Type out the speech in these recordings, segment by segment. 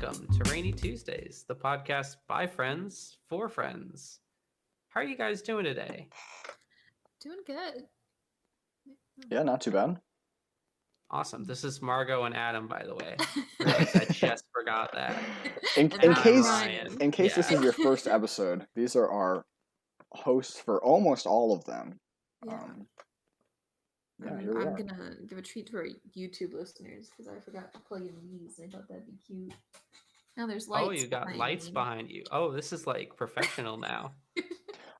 welcome to Rainy Tuesdays, the podcast by friends for friends. How are you guys doing today? Doing good. Yeah, not too bad. Awesome. This is Margot and Adam, by the way. Realize I just forgot that. In And I'm case Ryan. this is your first episode, these are our hosts for almost all of them. Yeah. Here we I'm are. gonna give a treat to our YouTube listeners because I forgot to plug in these. I thought that'd be cute. Now there's lights. Oh, you got lights behind you. Oh, this is like professional now.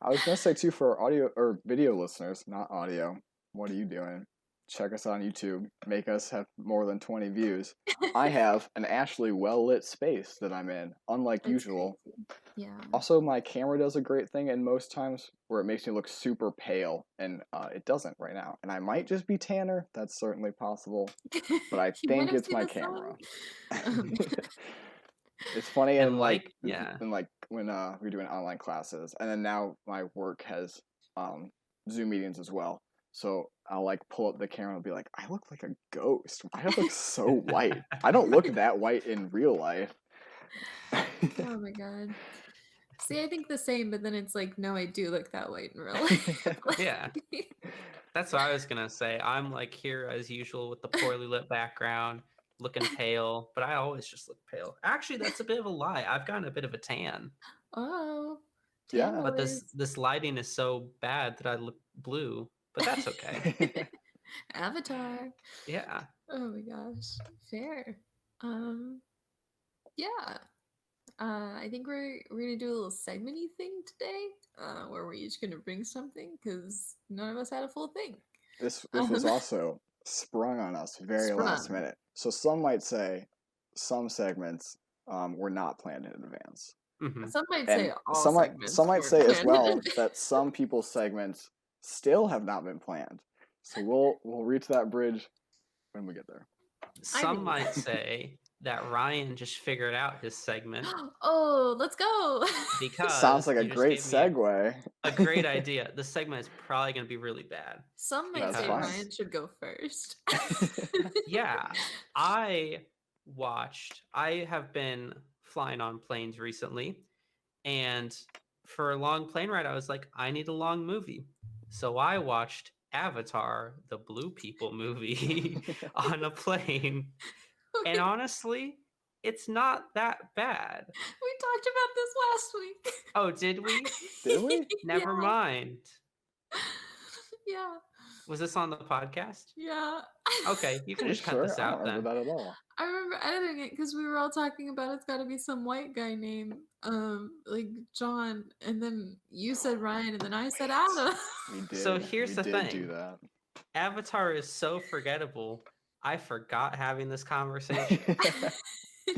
I was gonna say too, for audio or video listeners, not audio. What are you doing? Check us on YouTube. Make us have more than 20 views. I have an actually well-lit space that I'm in, unlike That's usual. crazy. Yeah. Also, my camera does a great thing in most times where it makes me look super pale, and it doesn't right now. And I might just be tanner. That's certainly possible. But I You think might have it's seen my the sun. camera. It's funny, And and like, yeah. and like when we're doing online classes, and then now my work has Zoom meetings as well. So I'll like pull up the camera and be like, I look like a ghost. Why do I look so white? I don't look that white in real life. Oh my god. See, I think the same, but then it's like, no, I do look that white in real life. Yeah. That's what I was going to say. I'm like here as usual with the poorly lit background, looking pale, but I always just look pale. Actually, that's a bit of a lie. I've gotten a bit of a tan. Oh. Yeah. But this lighting is so bad that I look blue, but that's okay. Avatar. Yeah. Oh my gosh. Fair. Yeah. I think we're gonna do a little segmenty thing today, where we're each gonna bring something because none of us had a full thing. This was also sprung on us very last minute. So some might say some segments were not planned in advance. Mm-hmm. Some might And say all some segments. might say as planned. well that some people's segments still have not been planned. So we'll reach that bridge when we get there. Some might say that Ryan just figured out his segment. Oh, let's go! Because sounds like a you just great gave me segue. a great idea. The segment is probably going to be really bad. Some might say fine. Ryan should go first. Yeah, I have been flying on planes recently, and for a long plane ride, I was like, I need a long movie. So I watched Avatar, the Blue People movie, on a plane. And honestly, it's not that bad. We talked about this last week. Oh, did we? Did we? Never mind. Yeah. Was this on the podcast? Yeah. Okay, you can just cut this I out don't then. remember that at all. I remember editing it because we were all talking about it's got to be some white guy named like John, and then you said Ryan, and then I said Adam. We did. So here's the thing. Do that. Avatar is so forgettable. I forgot having this conversation,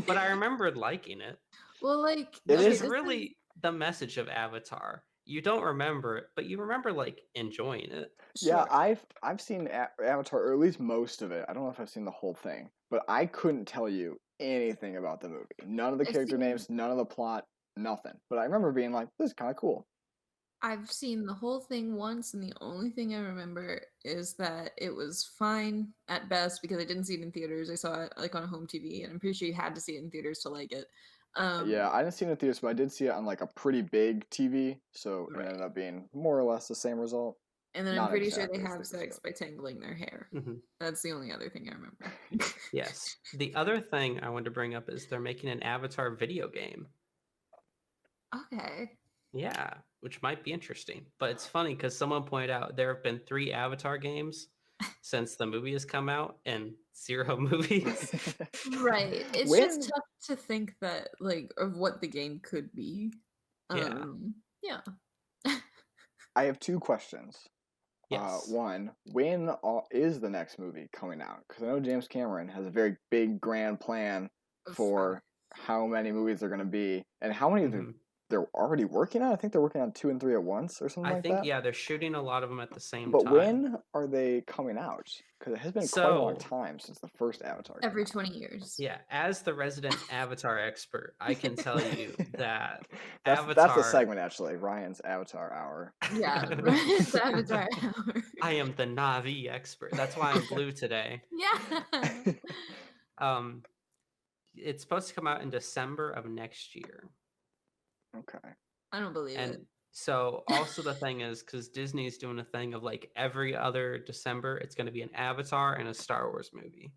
but I remembered liking it. Well, like It It's is really the message of Avatar. You don't remember it, but you remember like enjoying it. Yeah, Sure. I've seen Avatar, or at least most of it. I don't know if I've seen the whole thing, but I couldn't tell you anything about the movie. None of the character names, none of the plot, nothing. But I remember being like, this is kind of cool. I've seen the whole thing once, and the only thing I remember is that it was fine at best because I didn't see it in theaters. I saw it like on a home TV, and I'm pretty sure you had to see it in theaters to like it. Yeah, I didn't see it in theaters, but I did see it on like a pretty big TV, so Right. it ended up being more or less the same result. And then Not I'm pretty sure exactly they as have thick as sex that. by tangling their hair. Mhm. That's the only other thing I remember. Yes. The other thing I wanted to bring up is they're making an Avatar video game. Okay. Yeah, which might be interesting. But it's funny because someone pointed out there have been 3 Avatar games since the movie has come out and 0 movies. Right. It's just tough to think that like of what the game could be. Yeah. Yeah. I have 2 questions. Yes. One, when is the next movie coming out? Because I know James Cameron has a very big, grand plan for how many movies they're going to be, and how many they're already working on. I think they're working on 2 and 3 at once, or something like that. I think, yeah, they're shooting a lot of them at the same But time. when are they coming out? Because it has been quite a long time since the first Avatar. Every 20 years. Yeah, as the resident Avatar expert, I can tell you that Avatar... That's the segment, actually. Ryan's Avatar Hour. Yeah, Ryan's Avatar Hour. I am the Na'vi expert. That's why I'm blue today. Yeah. It's supposed to come out in December of next year. Okay. I don't believe And it. so also the thing is because Disney's doing a thing of like every other December, it's going to be an Avatar and a Star Wars movie.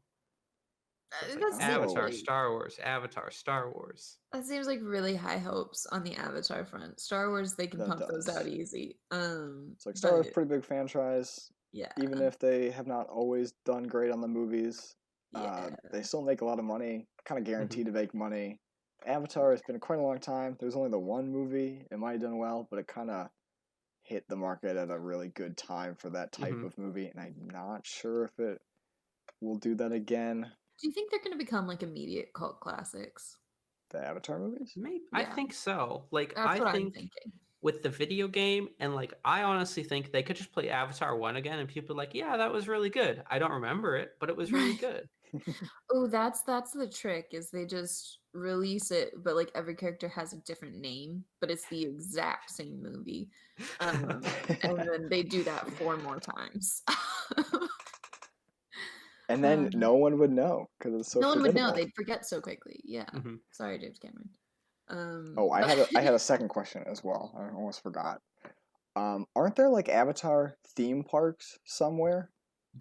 So it's like That seems Oh. Avatar, like Star Wars, Avatar, Star Wars. that seems like really high hopes on the Avatar front. Star Wars, they can That pump those out does. easy. It's like Star Wars, But pretty big franchise. yeah, Even if they have not always done great on the movies, yeah, they still make a lot of money. Kind of Mhm. guaranteed to make money. Avatar has been quite a long time. There's only the one movie. It might have done well, but it kind of hit the market at a really good time for that type Mhm. of movie, and I'm not sure if it will do that again. Do you think they're going to become like immediate cult classics? The Avatar movies? Maybe I Yeah, think so. Like that's I what I'm think thinking. with the video game and like I honestly think they could just play Avatar 1 again and people are like, "Yeah, that was really good." I don't remember it, but it was really Right. good. Oh, that's the trick is they just release it, but like every character has a different name, but it's the exact same movie. And then they do that 4 more times. And then Um, no one would know because it's so no one would know. forgettable. They'd forget so quickly. Yeah. Mhm. Sorry, James Cameron. Oh, I But had a second question as well. I almost forgot. Aren't there like Avatar theme parks somewhere?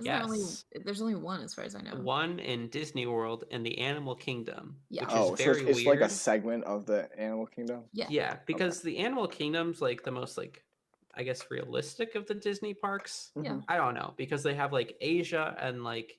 isn't there only Yes. there's only one as far as I know. One in Disney World in the Animal Kingdom, Yeah. which is Oh, so very it's like a weird. segment of the Animal Kingdom? Yeah. Yeah, Okay. because the Animal Kingdom's like the most like I guess realistic of the Disney parks. Yeah. I don't know because they have like Asia and like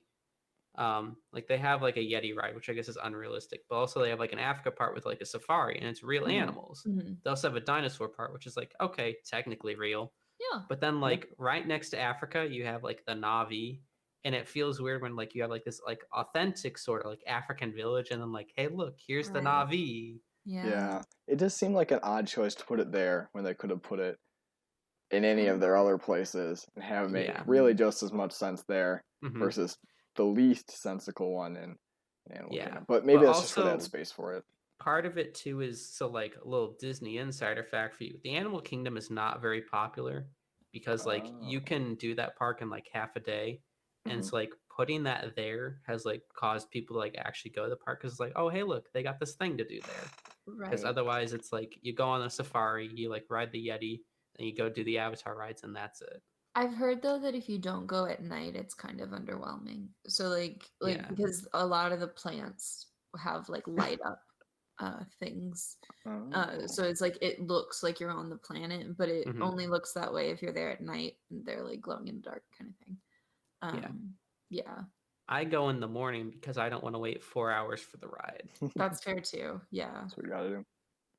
they have like a Yeti ride, which I guess is unrealistic, but also they have like an Africa part with like a safari and it's real Mhm. animals. Hmm. They also have a dinosaur part, which is like okay, technically real. Yeah. But then Yeah. like right next to Africa, you have like the Navi, and it feels weird when like you have like this like authentic sort of like African village, and then like, hey, look, here's the Right. Navi. Yeah. Yeah. It just seemed like an odd choice to put it there when they could have put it in any of Um, their other places and have it make Yeah. really just as much sense there Hmm. versus the least sensical one in Animal Yeah. Kingdom. But maybe But that's just where they had also space for it. part of it too is so like a little Disney insider fact for you. The Animal Kingdom is not very popular because like you Oh. can do that park in like half a day. And Mhm. it's like putting that there has like caused people to like actually go to the park because it's like, oh hey, look, they got this thing to do there. Because right. otherwise it's like you go on a safari, you like ride the Yeti, and you go do the Avatar rides, and that's it. I've heard though that if you don't go at night, it's kind of underwhelming. So like Yeah. because a lot of the plants have like light up things. Oh. So it's like it looks like you're on the planet, but it Hmm. only looks that way if you're there at night and they're like glowing in the dark kind of thing. Yeah. Yeah, I go in the morning because I don't want to wait 4 hours for the ride. that's fair too. Yeah. That's what you gotta do.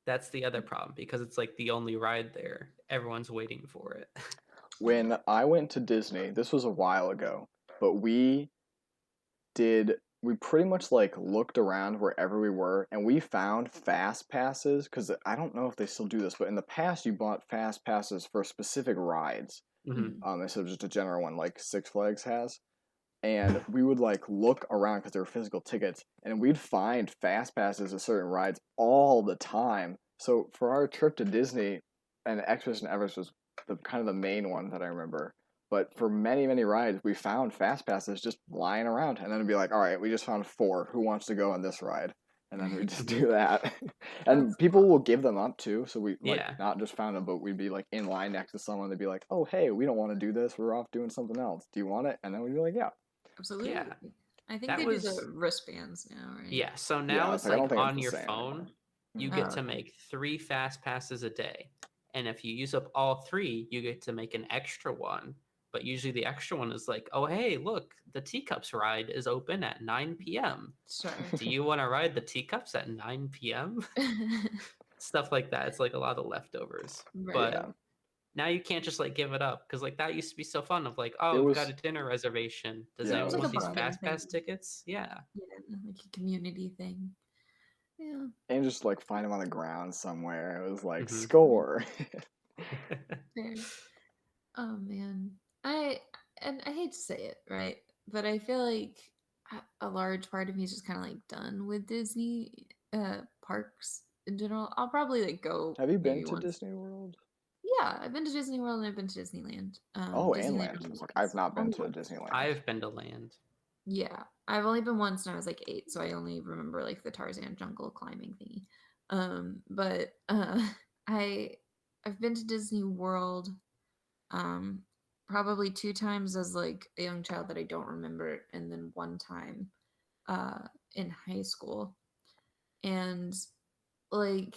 That's the other problem because it's like the only ride there. Everyone's waiting for it. When I went to Disney, this was a while ago, but we pretty much like looked around wherever we were and we found fast passes because I don't know if they still do this, but in the past you bought fast passes for specific rides Hmm. instead of just a general one like Six Flags has. And we would like look around because there were physical tickets and we'd find fast passes to certain rides all the time. So for our trip to Disney, and Expedition Everest was the kind of the main one that I remember. But for many, many rides, we found fast passes just lying around, and then it'd be like, "All right, we just found 4. Who wants to go on this ride?" And then we just Hmm. do that. That's And people cool. will give them up too. So we like Yeah. not just found them, but we'd be like in line next to someone. They'd be like, "Oh, hey, we don't want to do this. We're off doing something else. Do you want it?" And then we'd be like, "Yeah." Absolutely. Yeah. I think That they do the was wristbands now, right? yeah. So Yeah, now it's it's like I like don't think it's on the your same phone, anymore. you Mhm. get Oh, to okay. make 3 fast passes a day. And if you use up all 3, you get to make an extra one. But usually the extra one is like, oh hey, look, the teacups ride is open at 9 p.m. Sure. Do you want to ride the teacups at 9 p.m.? Stuff like that. It's like a lot of leftovers. Right. But Yeah, now you can't just like give it up because like that used to be so fun of like, it oh, we've got was. a dinner reservation. Does Yeah, it It's anyone like a want was. these bonding fast pass thing. tickets? Yeah. Yeah, like a community thing. Yeah. And just like find them on the ground somewhere. It was like Hmm. score. Fair. Oh man. I and I hate to say it, right? But I feel like a large part of me is just kind of like done with Disney parks in general. I'll probably like go Have you been maybe to once. Disney World? Yeah, I've been to Disney World and I've been to Disneyland. Oh, and Disneyland land. only I was like, I've once. not been Only to once. Disneyland. I've been to land. Yeah. I've only been once and I was like 8, so I only remember like the Tarzan jungle climbing thingy. But I I've been to Disney World um probably 2 times as like a young child that I don't remember, and then one time uh in high school. And like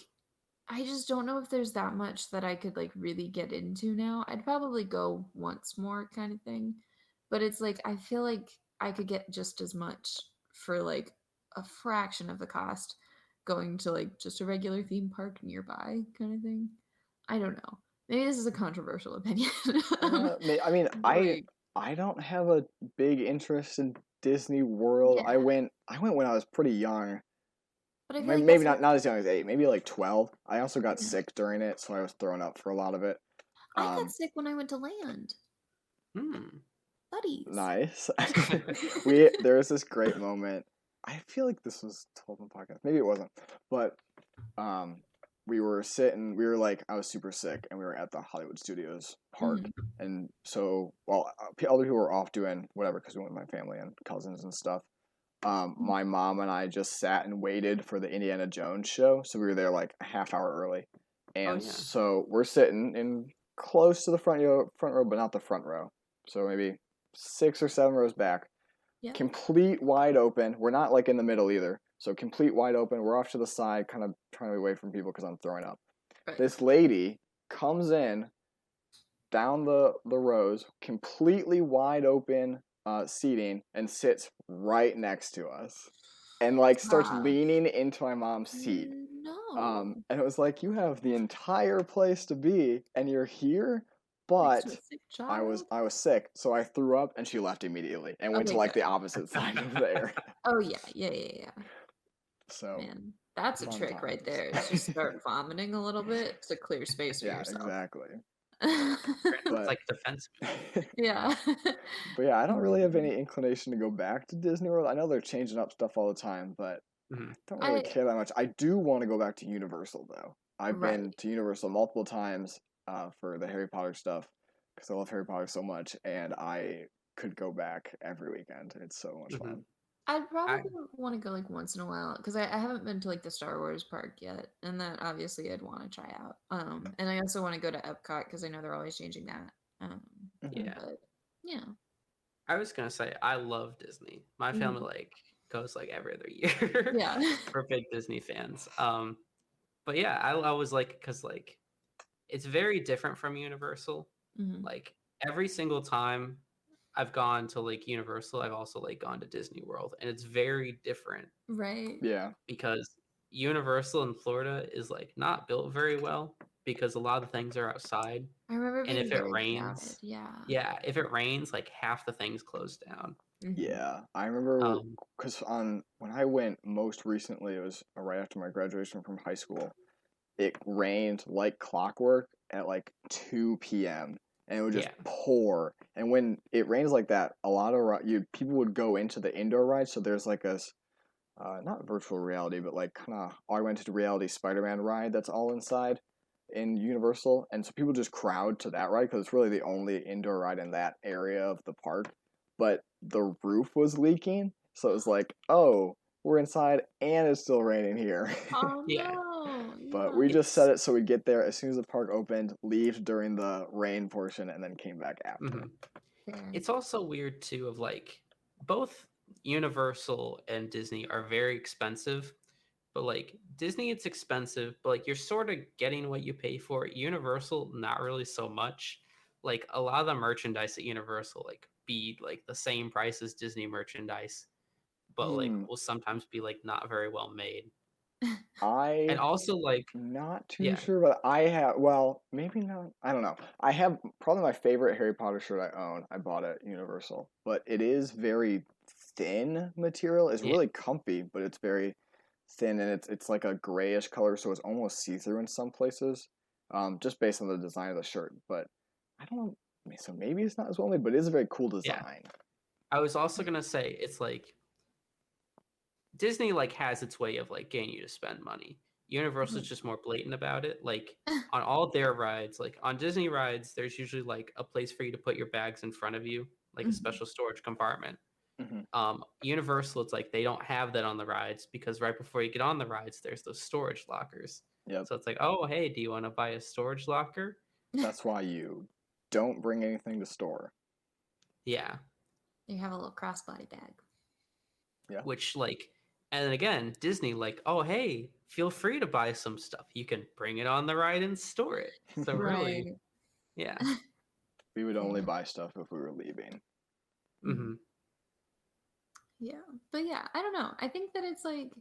I just don't know if there's that much that I could like really get into now. I'd probably go once more kind of thing. But it's like I feel like I could get just as much for like a fraction of the cost going to like just a regular theme park nearby kind of thing. I don't know. Maybe this is a controversial opinion. I mean, But like I don't have a big interest in Disney World. yeah. I went when I was pretty young. But I feel like Maybe that's like not as young as 8, maybe like 12. I also got yeah. sick during it, so I was thrown up for a lot of it. I got Um, sick when I went to land. Hmm. Buddies. nice. There was this great moment. I feel like this was told on the podcast. Maybe it wasn't, but um, we were like, I was super sick, and we were at the Hollywood Studios park, Mhm. and so while other people were off doing whatever, because we went with my family and cousins and stuff. My mom and I just sat and waited for the Indiana Jones show. So we were there like a half hour early. Oh And yeah. so we're sitting in close to the front row, but not the front row. So maybe 6 or 7 rows back. Yeah. Complete wide open. We're not like in the middle either. So complete wide open. We're off to the side, kind of trying to be away from people because I'm throwing up. Right. This lady comes in down the rows, completely wide open seating, and sits right next to us, and like starts Ah, leaning into my mom's seat. no. And it was like, you have the entire place to be, and you're here. Next to a But sick child? I was sick, so I threw up, and she left immediately and went to Okay, like the good. opposite side of there. Oh, yeah, yeah, yeah, yeah. So Man, that's a fun trick right times. there, is just start vomiting a little bit to clear space for Yeah, yourself. exactly. It's But like a defense move. Yeah. But yeah, I don't really have Mm. any inclination to go back to Disney World. I know they're changing up stuff all the time, but Mhm. I don't really I care that much. I do want to go back to Universal though. I've been right. to Universal multiple times for the Harry Potter stuff because I love Harry Potter so much, and I could go back every weekend. It's so much Mhm. fun. I'd I probably want to go like once in a while because I haven't been to like the Star Wars park yet, and that obviously I'd want to try out. And I also want to go to Epcot because I know they're always changing that. Um, Hmm. yeah. but yeah. I was gonna say I love Disney. My family Mhm. like goes like every other year. Yeah. We're big Disney fans. But yeah, I always like it because like it's very different from Universal. Hmm. Like every single time I've gone to like Universal, I've also like gone to Disney World, and it's very different Right. Yeah. because Universal in Florida is like not built very well because a lot of things are outside, I remember and being if it very crowded. rains, Yeah. yeah, if it rains, like half the things close down. Hmm. Yeah, I remember Um, because on when I went most recently, it was right after my graduation from high school. It rained like clockwork at like 2 p.m. and it would just yeah, pour. And when it rains like that, a lot of people would go into the indoor ride. So there's like not virtual reality, but like kind of augmented reality Spider-Man ride that's all inside in Universal. And so people just crowd to that ride because it's really the only indoor ride in that area of the park. But the roof was leaking, so it was like, oh, we're inside and it's still raining here. Oh yeah, no. But Yeah. we just set it's it so we'd get there as soon as the park opened, leave during the rain portion, and then came back after. mhm. Fair. It's also weird too of like both Universal and Disney are very expensive, but like Disney it's expensive, but like you're sort of getting what you pay for. Universal not really so much. Like a lot of the merchandise at Universal like be like the same price as Disney merchandise, but like Hmm. will sometimes be like not very well made. And I also like not too yeah, sure, but I have. Well, maybe not. I don't know. I have probably my favorite Harry Potter shirt I own. I bought at Universal, but it is very thin material. It's yeah, really comfy, but it's very thin, and it's like a grayish color, so it's almost see through in some places. Just based on the design of the shirt, but I don't. So maybe it's not as well made, but it is a very cool yeah. design. I was also gonna say it's like Disney like has its way of like getting you to spend money. Universal's Mhm. just more blatant about it. Like on all their rides, like on Disney rides, there's usually like a place for you to put your bags in front of you, like a Mhm. special storage compartment. Mhm. Universal, it's like they don't have that on the rides because right before you get on the rides, there's those storage lockers. Yep. So it's like, oh, hey, do you want to buy a storage locker? That's why you don't bring anything to store. Yeah. You have a little crossbody bag. Yeah. Which, like, and then again, Disney, like, oh, hey, feel free to buy some stuff. You can bring it on the ride and store it. So really, Right. yeah. We would only Yeah. buy stuff if we were leaving. Hmm. Yeah. But yeah, I don't know. I think that it's like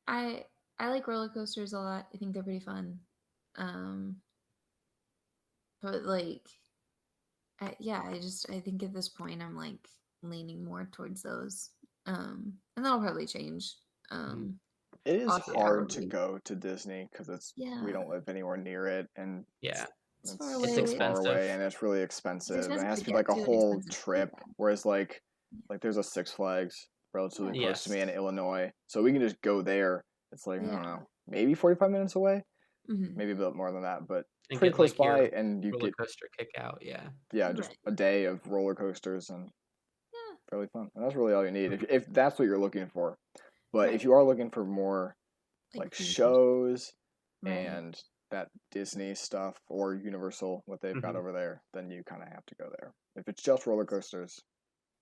I I like roller coasters a lot. I think they're pretty fun. Um but like yeah, I think at this point I'm like leaning more towards those. And that'll probably change. Hmm. Um It is also Yeah. hard to probably go to Disney because we yeah, don't live anywhere near it, and Yeah. it's far it's It's away. far away, expensive. and it's really It's expensive, and it expensive has to to be get like a to and whole expensive to stay trip. at. Whereas like there's a Six Flags relatively Yeah. close to me Yes. in Illinois, so we can just go there. It's like I Yeah. don't know, maybe 45 minutes away, Hmm. maybe a bit more than that, but And pretty get close like by, your and you roller get coaster kick out. Yeah. yeah, just Right. a day of roller coasters and Yeah. fairly fun. And that's really all you need if that's what you're looking for. But if Right. you are looking for more Like like themes. shows Right. and that Disney stuff or Universal, what they've got Hmm. over there, then you kind of have to go there. If it's just roller coasters,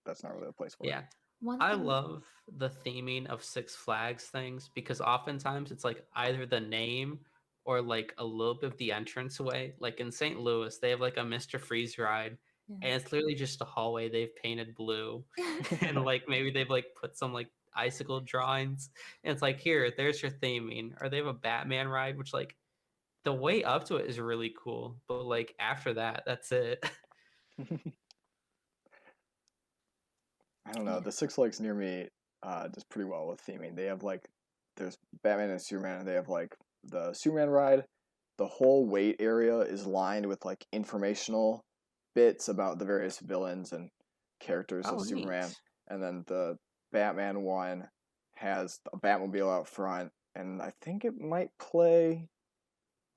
that's not really the place for it. Yeah. One I thing. love the theming of Six Flags things because oftentimes it's like either the name or like a little bit of the entrance way. Like in St. Louis, they have like a Mr. Freeze ride, Yeah. and it's literally just a hallway they've painted blue, and like maybe they've like put some like icicle drawings, and it's like here, there's your theming. Or they have a Batman ride, which like the way up to it is really cool, but like after that, that's it. I don't know. Yeah. The Six Flags near me does pretty well with theming. They have like there's Batman and Superman, and they have like the Superman ride. The whole wait area is lined with like informational bits about the various villains and characters of Oh, Superman, neat. and then the Batman one has a Batmobile out front, and I think it might play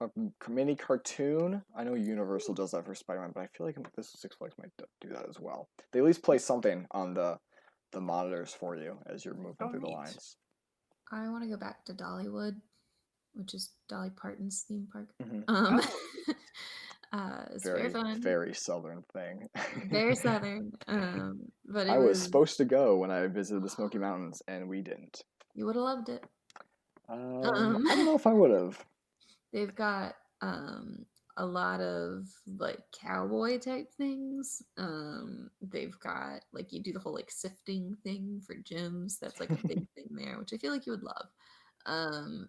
a mini cartoon. I know Universal does that for Spider-Man, but I feel like this Six Flags might do that as well. They at least play something on the monitors for you as you're moving Oh, through the neat. lines. I want to go back to Dollywood, which is Dolly Parton's theme park. Hmm. Um, Oh, neat. it's very Very fun, very southern thing. very southern. But I it was was supposed to go when I visited the Smoky Mountains, and we didn't. you would have loved it. Um, I don't know if I would have. they've got a lot of like cowboy type things. They've got like you do the whole like sifting thing for gyms. That's like a big thing there, which I feel like you would love.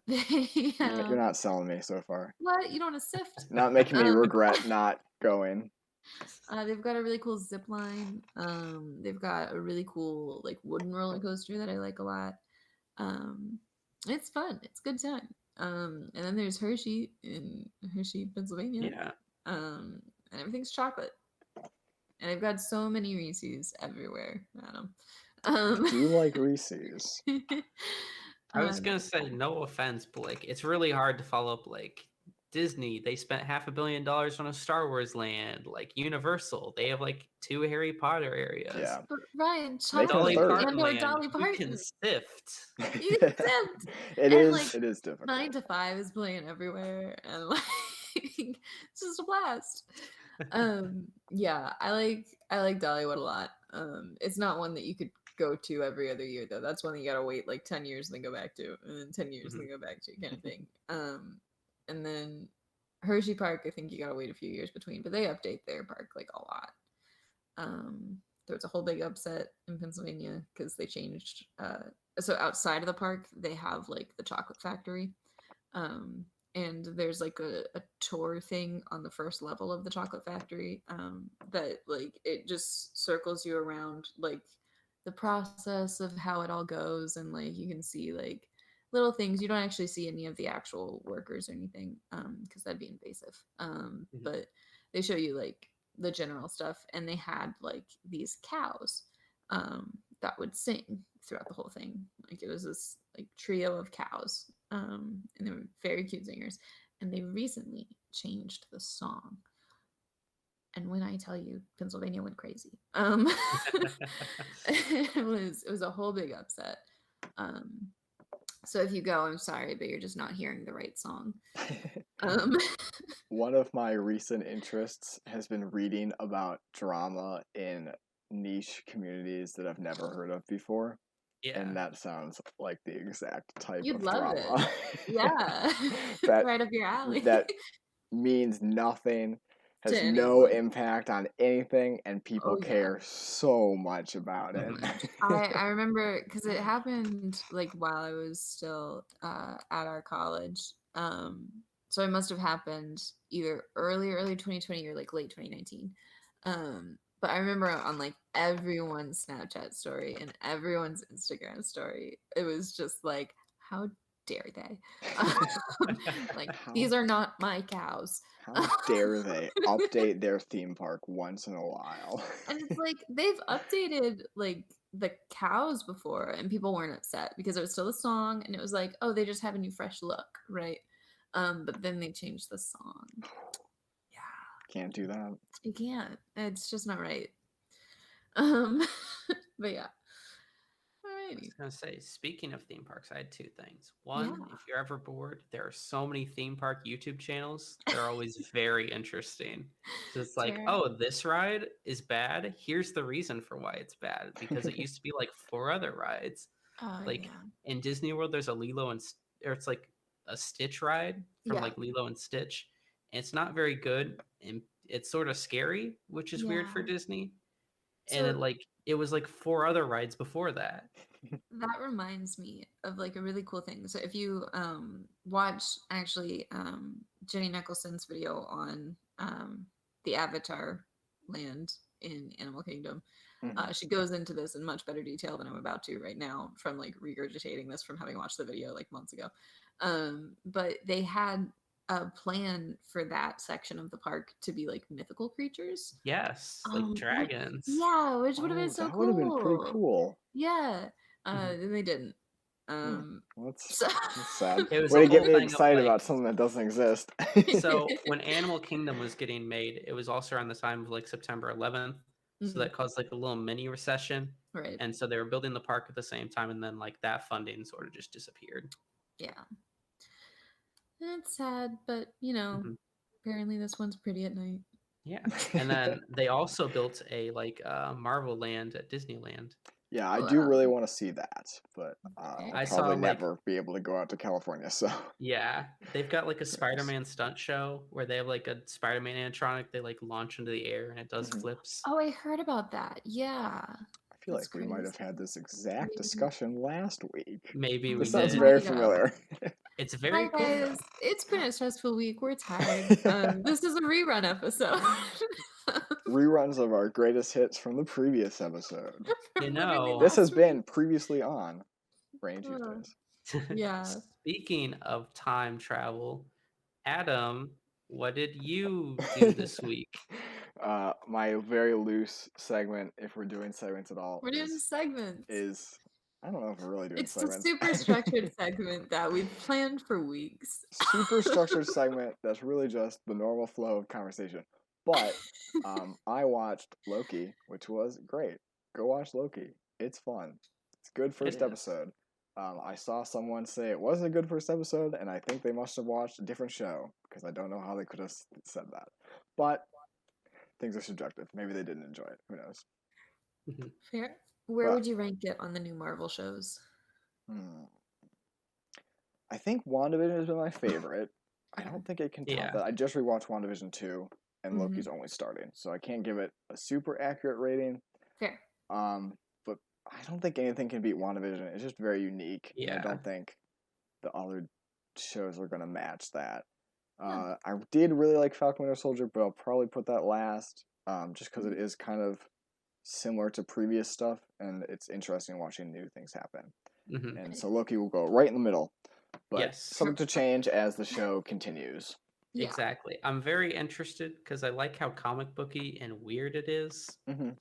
They You're have not selling me so far. what you don't want to sift. Not making me Um, regret not going. they've got a really cool zip line. They've got a really cool like wooden roller coaster that I like a lot. Um, it's fun. It's a good time. And then there's Hershey in Hershey, Pennsylvania. Yeah. And everything's chocolate. And I've got so many Reese's everywhere, Adam. I Um, do like Reese's. I was um, gonna say no offense, but like it's really hard to follow up like Disney. They spent $500 million on a Star Wars land. Like Universal, they have like 2 Harry Potter areas. Yeah, but Ryan, making a chocolate Dolly third. and Parton or land, Dolly you can Parton. sift. You exempt. It And is. like It is difficult. 9 to 5 is playing everywhere, and like it's just a blast. Yeah, I like Dollywood a lot. It's not one that you could go to every other year though. That's one that you gotta wait like 10 years and then go back to, and then 10 years and Mhm. then go back to kind of thing. And then Hershey Park, I think you gotta wait a few years between, but they update their park like a lot. There was a whole big upset in Pennsylvania because they changed. So outside of the park, they have like the chocolate factory, um, and there's like a tour thing on the first level of the chocolate factory, that like it just circles you around like the process of how it all goes, and like you can see like little things. You don't actually see any of the actual workers or anything, because that'd be invasive. Mhm. But they show you like the general stuff, and they had like these cows, that would sing throughout the whole thing. Like it was this like trio of cows, and they were very cute singers. And they recently changed the song, And when I tell you, Pennsylvania went crazy. It was a whole big upset. Um, so if you go, I'm sorry, but you're just not hearing the right song. Um, One of my recent interests has been reading about drama in niche communities that I've never heard of before. Yeah. And that sounds like the exact type You'd of love it. drama. Yeah. that Right up your alley. that means nothing, To has no anyone. impact on anything, and people Oh, yeah. care so much about it. Mhm. I remember because it happened like while I was still at our college. So it must have happened either early 2020 or like late 2019. But I remember on like everyone's Snapchat story and everyone's Instagram story, it was just like, how dare they? Like, How these are not my cows. how dare they update their theme park once in a while? And it's like they've updated like the cows before and people weren't upset because it was still a song and it was like, oh, they just have a new fresh look, right? But then they changed the song. Yeah, Can't do that. you can't. It's just not right. Um but yeah. I was Alrighty. gonna say, speaking of theme parks, I had two things. Yeah. One, if you're ever bored, there are so many theme park YouTube channels. They're always very interesting. So it's like, Tara. oh, this ride is bad. Here's the reason for why it's bad. Because it used to be like four other rides. Oh Like yeah. in Disney World, there's a or it's like a Stitch ride from Yeah. like Lilo and Stitch. And it's not very good, and it's sort of scary, which is weird for Yeah. Disney. And So it was like four other rides before that. that reminds me of like a really cool thing. So if you watch actually Jenny Nicholson's video on the Avatar land in Animal Kingdom, Mhm. she goes into this in much better detail than I'm about to right now from like regurgitating this from having watched the video like months ago. But they had a plan for that section of the park to be like mythical creatures. Yes, like Which, dragons. yeah, which would have been Oh, so that would have been pretty cool. cool. Yeah. Mhm. Then they didn't. Hmm. Um, Well, that's, so that's sad. It was Way a to get whole me thing of excited like, about something that doesn't exist. so when Animal Kingdom was getting made, it was also around the time of like September 11th. So Mhm, that caused like a little mini recession. right. And so they were building the park at the same time. And then like that funding sort of just disappeared. Yeah. It's sad, but Mhm. apparently this one's pretty at night. Yeah. And then they also built a like Marvel land at Disneyland. Yeah, I do Wow. really want to see that, but I'll I Fair. saw probably like, never be able to go out to California. So, yeah, they've got like a who knows? Spider-Man stunt show where they have like a Spider-Man animatronic. They like launch into the air and it does Mhm. flips. Oh, I heard about that. Yeah. I feel That's like we might crazy. have had this exact Maybe. discussion last week. Maybe we This sounds did. very Might have. familiar. It's Hi very cool guys. though. It's been a stressful week. We're tired. This is a rerun episode. Reruns of our greatest hits from the previous episode. You From literally know, This has last been week. previously on Brain Uh, Tuesdays. yeah. speaking of time travel, Adam, what did you do this week? My very loose segment, if we're doing segments at all, We're doing segments. is I don't know if we're really doing It's the segments. super structured segment that we've planned for weeks. Super structured segment that's really just the normal flow of conversation. But I watched Loki, which was great. Go watch Loki. It's fun. It's a good It first is. episode. I saw someone say it wasn't a good first episode, and I think they must have watched a different show because I don't know how they could have said that. But things are subjective. Maybe they didn't enjoy it. Who knows? Mhm. Fair. Where But would you rank it on the new Marvel shows? hmm, I think WandaVision has been my favorite. I Fair. don't think it can top Yeah. that. I just rewatched WandaVision 2, and Hmm. Loki's only starting, so I can't give it a super accurate rating. Fair. But I don't think anything can beat WandaVision. It's just very unique, and I Yeah. don't think the other shows are gonna match that. Yeah. I did really like Falcon Winter Soldier, but I'll probably put that last, just because it Mhm. is kind of similar to previous stuff, and it's interesting watching new things happen. Hmm. And Okay. so Loki will go right in the middle, but Yes, subject to change as the show continues. Yeah. exactly. I'm very interested because I like how comic booky and weird it is. Hmm.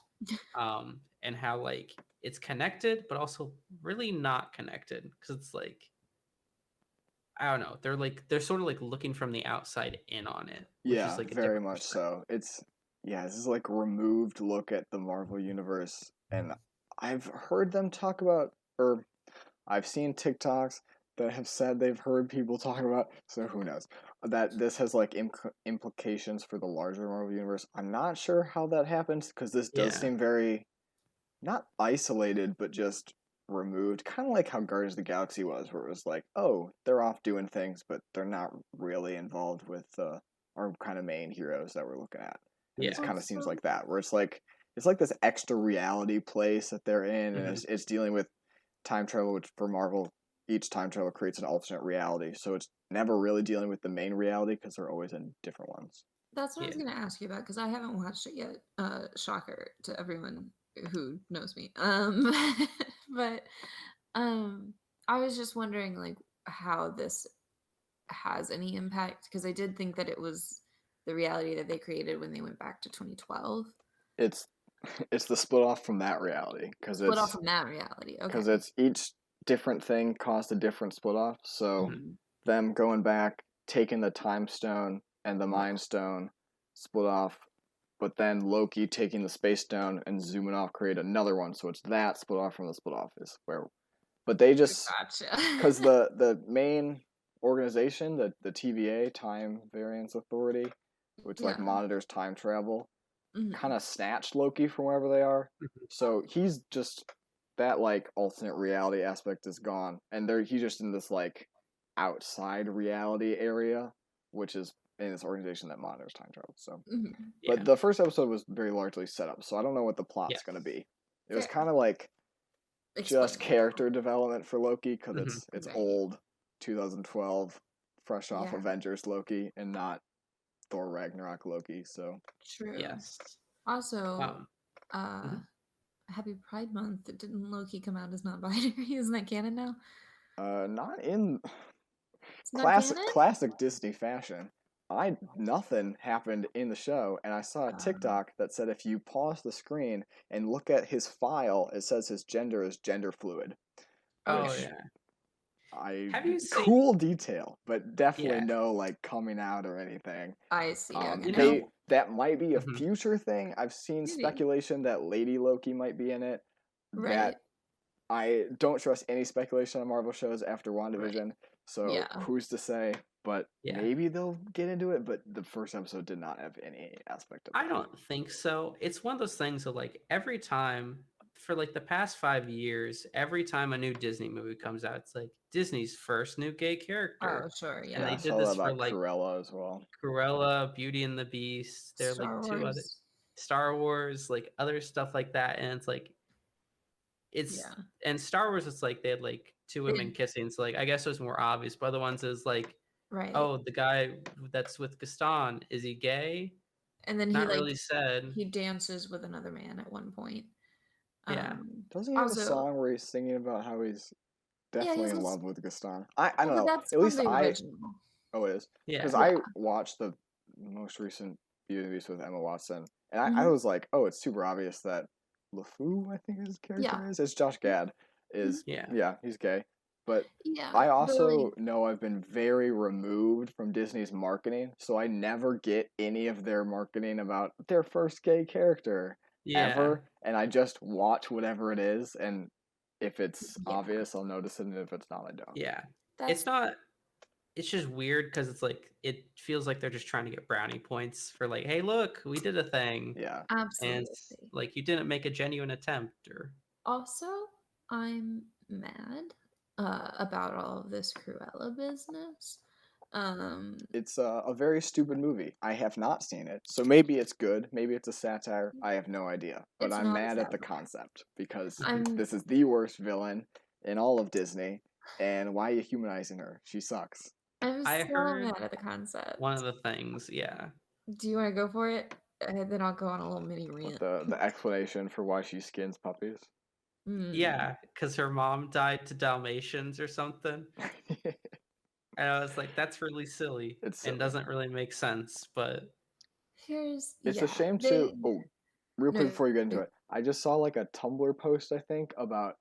And how like it's connected, but also really not connected because it's like I don't know. They're sort of like looking from the outside in on it, which is Yeah, like a very different much perspective. so. It's yeah, this is like a removed look at the Marvel universe, and I've heard them talk about, or I've seen TikToks that have said they've heard people talk about. So who knows that this has like implications for the larger Marvel universe. I'm not sure how that happens because this does Yeah. seem very not isolated, but just removed, kind of like how Guardians of the Galaxy was, where it was like, oh, they're off doing things, but they're not really involved with our kind of main heroes that we're looking at. And this Yeah. kind of seems Also, like that, where it's like this extra reality place that they're in, and Hmm. it's dealing with time travel, which for Marvel, each time travel creates an alternate reality, so it's never really dealing with the main reality because they're always in different ones. that's what I was Yeah. gonna ask you about because I haven't watched it yet. Shocker to everyone who knows me. But um, I was just wondering like how this has any impact because I did think that it was the reality that they created when they went back to 2012. It's it's the split off from that reality because Split off from that reality. Okay. it's each different thing caused a different split off. So Hmm. Mhm. them going back, taking the time stone and the Yeah. mind stone, split off, but then Loki taking the space stone and zooming off create another one. So it's that split off from the split off is where, but they just Gotcha. because the main organization, the TVA, Time Variance Authority, which like Yeah. monitors time travel, kind Mhm. of snatched Loki from wherever they are. Hmm. So he's just that like alternate reality aspect is gone, and he's just in this like outside reality area, which is in this organization that monitors time travel. So, Mhm. but Yeah. the first episode was very largely set up, so I don't know what the Yeah. plot's going to be. It was Fair. kind of like just Explain it. character development for Loki because Hmm. it's Right. old, 2012, fresh off Yeah. Avengers Loki, and not Thor Ragnarok Loki. So True. Yes. Also, Um, uh, mhm. Happy Pride Month. Didn't Loki come out as non-binary? Isn't that canon now? not in It's not canon. classic Disney fashion. I nothing happened in the show, and I saw a Um, TikTok that said if you pause the screen and look at his file, it says his gender is gender fluid, Oh which yeah. I Have you seen? cool detail, but definitely Yeah. no like coming out or anything. I see. You Okay. They know. that might be a Hmm. future thing. I've seen Maybe. speculation that Lady Loki might be in it. That Right. I don't trust any speculation on Marvel shows after Right. WandaVision, so Yeah. who's to say? But Yeah. maybe they'll get into it. But the first episode did not have any aspect of I that. don't think so. It's one of those things that like every time for like the past 5 years, every time a new Disney movie comes out, it's like Disney's first new gay Oh, character. sure. And Yeah, they I Yeah. did saw that this for about like Cruella as well. Cruella, Beauty and the Beast. There are like Star two other Wars. Star Wars, like other stuff like that. And it's like it's Yeah. and Star Wars, it's like they had like two women It, kissing. So like I guess it was more obvious. But other ones is like, right. oh, the guy that's with Gaston, is he gay? And then he Not like really said. he dances with another man at one point. Yeah. Doesn't he have a Also, song where he's singing about how he's yeah, definitely he's in also, love with Gaston? I don't but know. that's At from least the I original. oh it is because Yeah. Yeah. I watched the most recent Beauty and the Beast with Emma Watson, and I Hmm. was like, oh, it's super obvious that LeFou, I think his Yeah. character is. It's Josh Gad. Mhm. Is Yeah. yeah, he's gay. But Yeah. I But like, also know I've been very removed from Disney's marketing, so I never get any of their marketing about their first gay character Yeah. ever, and I just watch whatever it is, and if it's yeah, obvious, I'll notice it, and if it's not, I don't. Yeah. It's that's not it's just weird because it's like it feels like they're just trying to get brownie points for like, hey, look, we did a thing. Yeah. And it's absolutely. like you didn't make a genuine attempt or Also, I'm mad about all of this Cruella business. Um, It's a very stupid movie. I have not seen it, so maybe it's good. Maybe it's a satire. I have no idea. But it's I'm not a mad at the satire. concept because Mhm. I'm this is the worst villain in all of Disney. And why are you humanizing her? She sucks. I'm I so heard mad at the one concept. of the things, yeah. Do you want to go for it? Then I'll go on a little mini But rant. the explanation for why she skins puppies. Hmm. Yeah, because her mom died to Dalmatians or something. And I was like, that's really silly It's and silly. doesn't really make sense. But Here's It's a yeah. shame They too. Oh, real quick no. before you get into it, I just saw like a Tumblr post, I think, about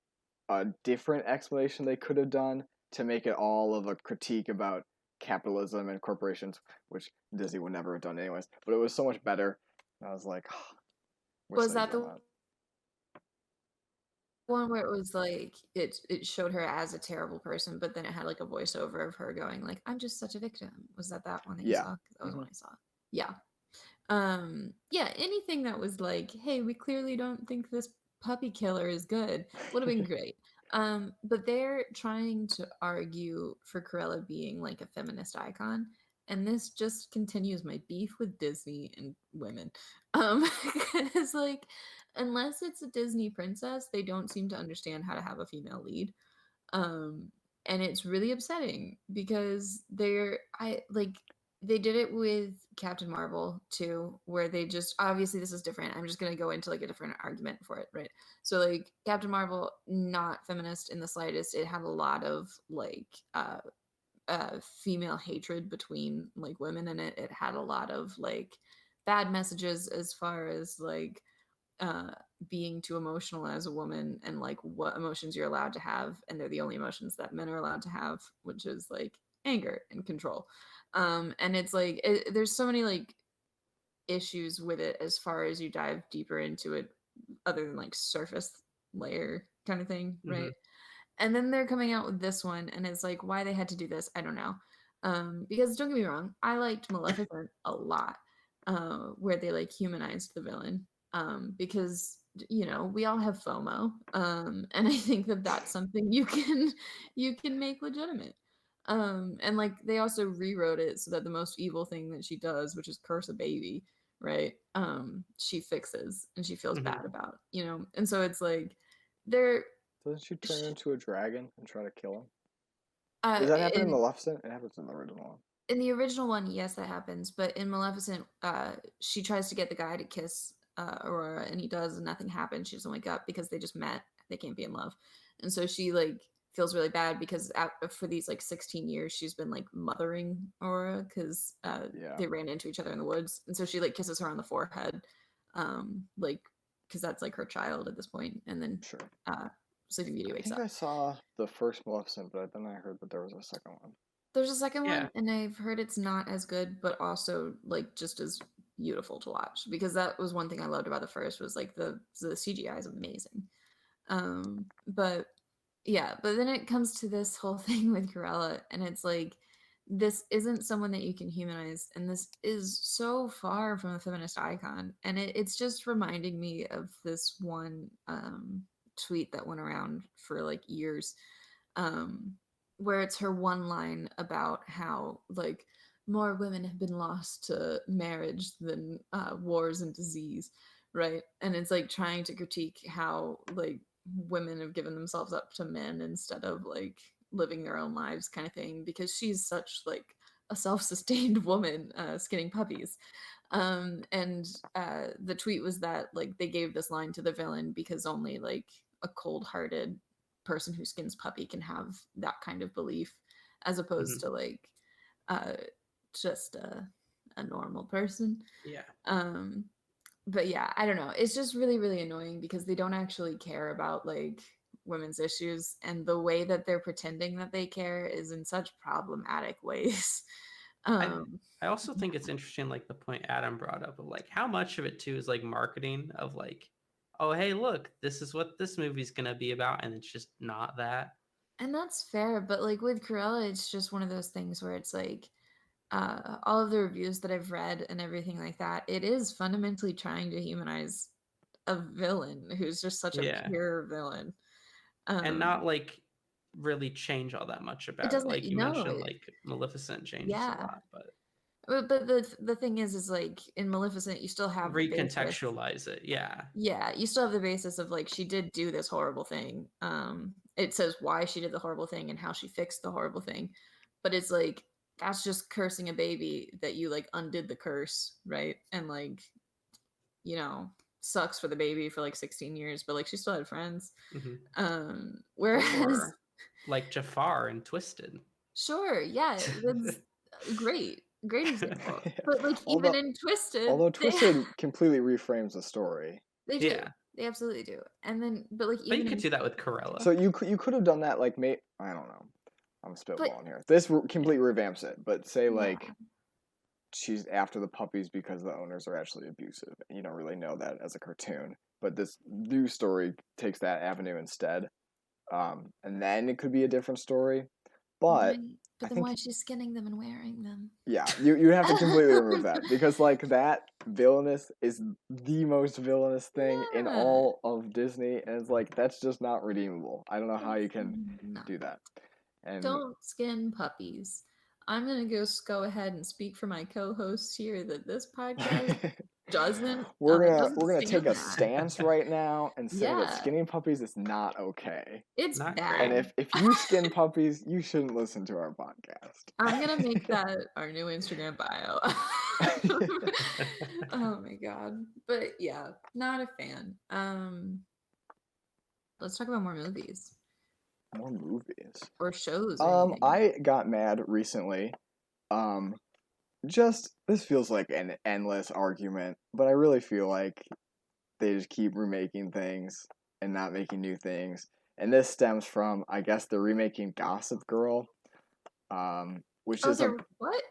a different explanation they could have done to make it all of a critique about capitalism and corporations, which Disney would never have done anyways. But it was so much better. And I was like, wish Was they'd that done the that. one where it was like it showed her as a terrible person, but then it had like a voiceover of her going like, "I'm just such a victim." Was that one that you Yeah. saw? 'Cause that was Hmm. one I saw. Yeah. Yeah, anything that was like, "Hey, we clearly don't think this puppy killer is good," would have been great. But they're trying to argue for Cruella being like a feminist icon, and this just continues my beef with Disney and women. Because like, unless it's a Disney princess, they don't seem to understand how to have a female lead. um and it's really upsetting because they did it with Captain Marvel too, where they just, obviously this is different, I'm just going to go into like a different argument for it, right? So like Captain Marvel, not feminist in the slightest. It had a lot of like female hatred between like women in it. It had a lot of like bad messages as far as like uh being too emotional as a woman, and like what emotions you're allowed to have, and they're the only emotions that men are allowed to have, which is like anger and control. And it's like there's so many like issues with it as far as you dive deeper into it, other than like surface layer kind of thing, Mm-hmm. right? And then they're coming out with this one, and it's like why they had to do this, I don't know. Because don't get me wrong, I liked Maleficent a lot, where they like humanized the villain. Because we all have FOMO, and I think that that's something you can make legitimate. And like they also rewrote it so that the most evil thing that she does, which is curse a baby, right? She fixes and she feels Mm-hmm. bad about, and so it's like they're Doesn't she turn sh- into a dragon and try to kill him? uh Does that happen in in Maleficent? It happens in the original one. in the original one, yes, that happens, but in Maleficent, she tries to get the guy to kiss Aurora, and he does, and nothing happens. She doesn't wake up because they just met. They can't be in love, and so she like feels really bad because for these like 16 years she's been like mothering Aurora because Yeah, they ran into each other in the woods, and so she like kisses her on the forehead, like because that's like her child at this point, and then sure. Sleeping Beauty I wakes think up. I saw the first Maleficent, but then I heard that there was a second one. There's a second Yeah. one, and I've heard it's not as good, but also like just as beautiful to watch, because that was one thing I loved about the first was like the CGI is amazing. But yeah, but then it comes to this whole thing with Cruella, and it's like this isn't someone that you can humanize, and this is so far from a feminist icon, and it's just reminding me of this one tweet that went around for like years, um, where it's her one line about how like more women have been lost to marriage than wars and disease, right? And it's like trying to critique how like women have given themselves up to men instead of like living their own lives kind of thing, because she's such like a self-sustained woman skinning puppies. And the tweet was that like they gave this line to the villain because only like a cold-hearted person who skins puppy can have that kind of belief, as opposed Mm-hmm. to like uh just a normal person. Yeah. um but yeah, I don't know, it's just really really annoying because they don't actually care about like women's issues, and the way that they're pretending that they care is in such problematic ways. I um I also think it's interesting, like the point Adam brought up of like how much of it too is like marketing of like, oh hey, look, this is what this movie's gonna be about, and it's just not that. and that's fair, but like with Cruella, it's just one of those things where it's like all of the reviews that I've read and everything like that, it is fundamentally trying to humanize a villain who's just such a Yeah. pure villain. And um not like really change all that much it about it. doesn't, Like you no, mentioned, like Maleficent changes a yeah. lot, but But the thing is like in Maleficent you still have the basis. recontextualize it. Yeah. Yeah, you still have the basis of like she did do this horrible thing. It says why she did the horrible thing and how she fixed the horrible thing, but it's like that's just cursing a baby that you like undid the curse, right? And like, you know, sucks for the baby for like 16 years, but like she still had friends. Hmm. Whereas Or like Jafar and Twisted. sure, yeah, that's great, great example. Yeah. But like even Although in Twisted, although they Twisted completely reframes the story. they do. Yeah. They absolutely do. And then but like But you even could in do that with Corella. So you could have done that like I don't know. I'm but spitballing here. This Yeah. completely revamps it, but say yeah. like she's after the puppies because the owners are actually abusive. And you don't really know that as a cartoon, but this new story takes that avenue instead. And then it could be a different story. Why? But I But then think why is she skinning them and wearing them? yeah, you have to completely remove that because like that villainous is the most villainous thing in Yeah. all of Disney, and it's like that's just not redeemable. I don't know how you It's can not. do that. And Don't skin puppies. I'm gonna go ahead and speak for my co-hosts here that this podcast doesn't we're gonna take stand a that. stance right now and say that Yeah, skinning puppies is not okay. it's Not And great. bad. if you skin puppies, you shouldn't listen to our I'm gonna podcast. make that our new Instagram bio. Oh my god. But yeah, not a fan. Let's talk about more movies More movies. or shows or anything. I got mad recently. Um, just this feels like an endless argument, but I really feel like they just keep remaking things and not making new things. And this stems from, I guess, they're remaking Gossip Girl, which Oh, is a they're what?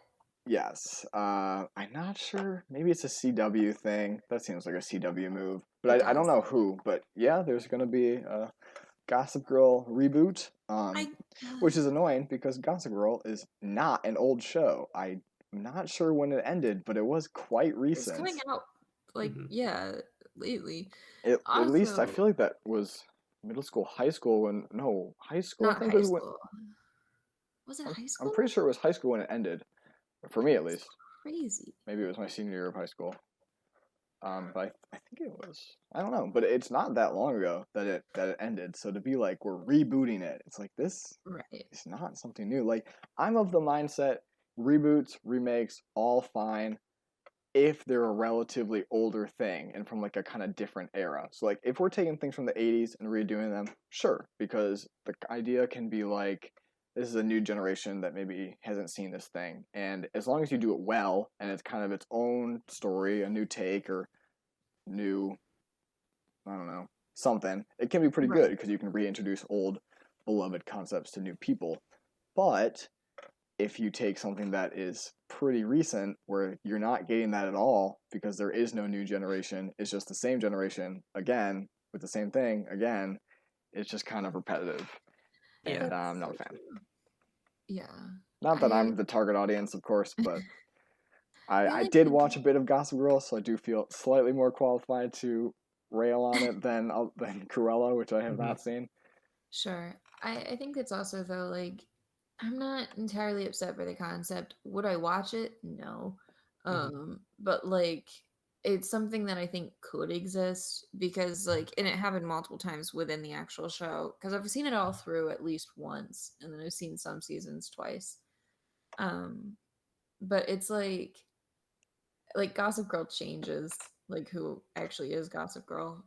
yes. I'm not sure. Maybe it's a CW thing. That seems like a CW move, It but I don't does. know who. But yeah, there's gonna be a Gossip Girl reboot. I Which is annoying because Gossip Girl is not an old show. I'm not sure when it ended, but it was quite it's recent. coming out like Mhm. yeah, lately. At least I Also, feel like that was middle school, high school when no high school. I not think high was when school. Was it high I'm school? pretty sure it was high school when it ended. For me, at That's least. crazy. Maybe it was my senior year of high school. But I think it was. I don't know, but it's not that long ago that it ended. So to be like we're rebooting it, it's like this Right. is not something new. Like I'm of the mindset reboots, remakes, all fine if they're a relatively older thing and from like a kind of different era. So like if we're taking things from the 80s and redoing them, sure, because the idea can be like this is a new generation that maybe hasn't seen this thing. And as long as you do it well and it's kind of its own story, a new take or new I don't know, something, it can be pretty good Right. because you can reintroduce old beloved concepts to new people. But if you take something that is pretty recent where you're not getting that at all because there is no new generation, it's just the same generation again with the same thing again, it's just kind of repetitive. Yeah. And That's I'm not so a fan. true. Yeah. Not that I I'm the target audience, of course, but the I only did thing watch a bit of Gossip Girl, so I do feel slightly more qualified to rail on it than Cruella, which I have Mhm. not seen. sure. I think it's also though like I'm not entirely upset by the concept. Would I watch it? No. Mhm. But like it's something that I think could exist because like and it happened multiple times within the actual show because I've seen it all through at least once and then I've seen some seasons twice. Um but it's like Gossip Girl changes like who actually is Gossip Girl.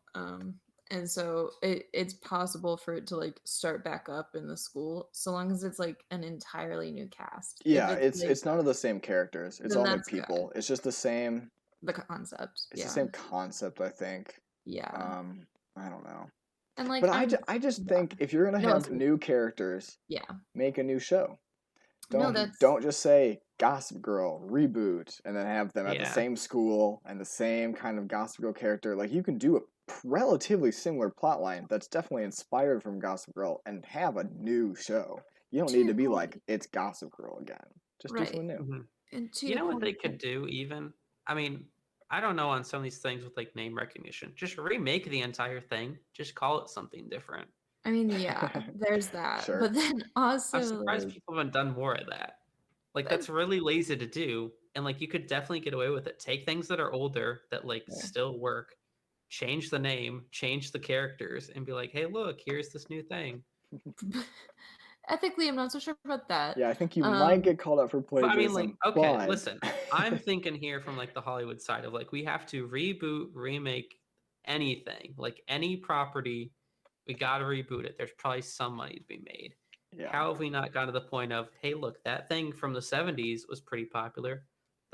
And so it's possible for it to like start back up in the school so long as it's like an entirely new cast. If Yeah, it's like it's none of the same characters. It's then all new that's good. people. It's just the same. The concept. It's the Yeah. same concept, I think. Yeah. Um, I don't know. And like But I'm I just yeah. think if you're gonna No, it's have new characters, yeah. make a new show. No, that's Don't just say Gossip Girl reboot and then have them at the Yeah. same school and the same kind of Gossip Girl character. Like you can do a relatively similar plot line that's definitely inspired from Gossip Girl and have a new show. You don't to need your to be like point. it's Gossip Girl again. Just do Right. something new. Mhm. And to You your know what point, they could do even? I mean, I don't know on some of these things with like name recognition. Just remake the entire thing. Just call it something different. I mean, yeah, there's that. Sure. But then I'm also surprised people haven't done more of that. Like like that's really lazy to do, and like you could definitely get away with it. Take things that are older that like yeah. still work, change the name, change the characters, and be like, "Hey, look, here's this new thing." Ethically, I'm not so sure about that. Yeah, I think you might Um, get called out for But I mean, like, plagiarism, okay, but listen, I'm thinking here from like the Hollywood side of like we have to reboot, remake anything, like any property, we got to reboot it. There's probably some money to be made. yeah. How have we not gotten to the point of, hey, look, that thing from the 70s was pretty popular.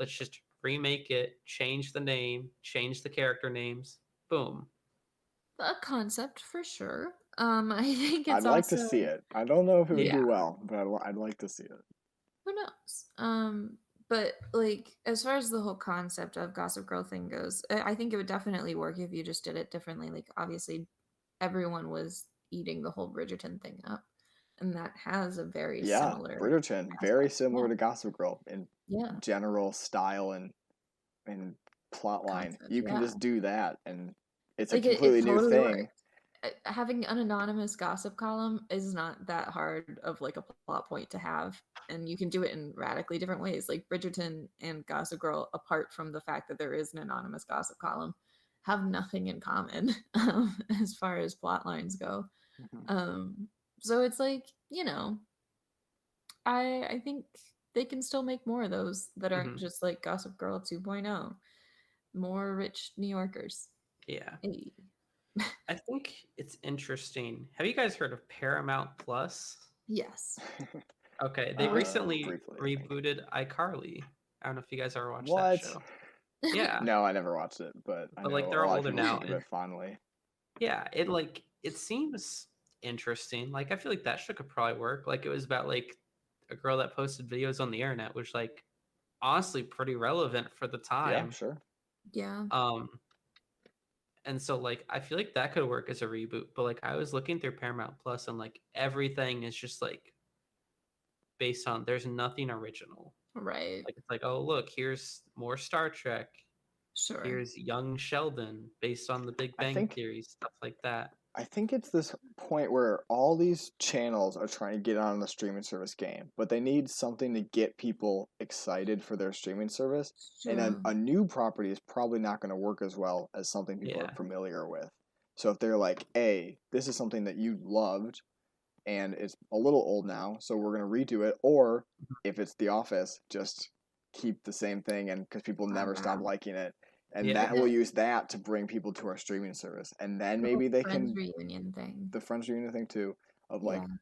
Let's just remake it, change the name, change the character names. Boom. a concept for sure. I think I'd it's like to also see it. I don't know if it would Yeah. yeah, do well, but I'd like to see it. who knows? But like as far as the whole concept of Gossip Girl thing goes, I think it would definitely work if you just did it differently. Like obviously everyone was eating the whole Bridgerton thing up, and that has a very Yeah, similar Bridgerton, very aspect. similar Yeah. to Gossip Girl in Yeah. general style and plot line. Concept. You can Yeah. just do that, and it's a Like it completely new totally thing. works. Having an anonymous gossip column is not that hard of like a plot point to have, and you can do it in radically different ways. Like Bridgerton and Gossip Girl, apart from the fact that there is an anonymous gossip column, have nothing in common as far as plot lines go. Mhm. Um, so it's like, you know, I think they can still make more of those that aren't Mhm. just like Gossip Girl 2.0. More rich New Yorkers. Yeah. Hey. I think it's interesting. Have you guys heard of Paramount Plus? Yes. Okay, they recently Briefly, I think. rebooted iCarly. I don't know if you guys ever watched that What? show. Yeah, No, I never watched it, but I but like know a they're all lot of older people now, speak of and it fondly. yeah, it seems interesting. Like I feel like that show could probably work. Like it was about like a girl that posted videos on the internet, which like honestly pretty relevant for the Yeah, time. sure. Yeah. Um, and so like I feel like that could work as a reboot. But like I was looking through Paramount Plus, and like everything is just like based on there's nothing original. Right. Like it's like, oh look, here's more Star Trek. Sure. Here's young Sheldon based on the Big I Bang think Theory, stuff like that. I think it's this point where all these channels are trying to get on the streaming service game, but they need something to get people excited for their streaming service. And Sure. a new property is probably not going to work as well as something people are Yeah. familiar with. So if they're like, "Hey, this is something that you loved and it's a little old now, so we're going to redo it," or if it's The Office, just keep the same thing and because people Oh, never stop wow. liking it and Yeah. Like that will a use that to bring people to our streaming service and then little maybe they Friends can reunion thing. the Friends reunion thing too of like Yeah.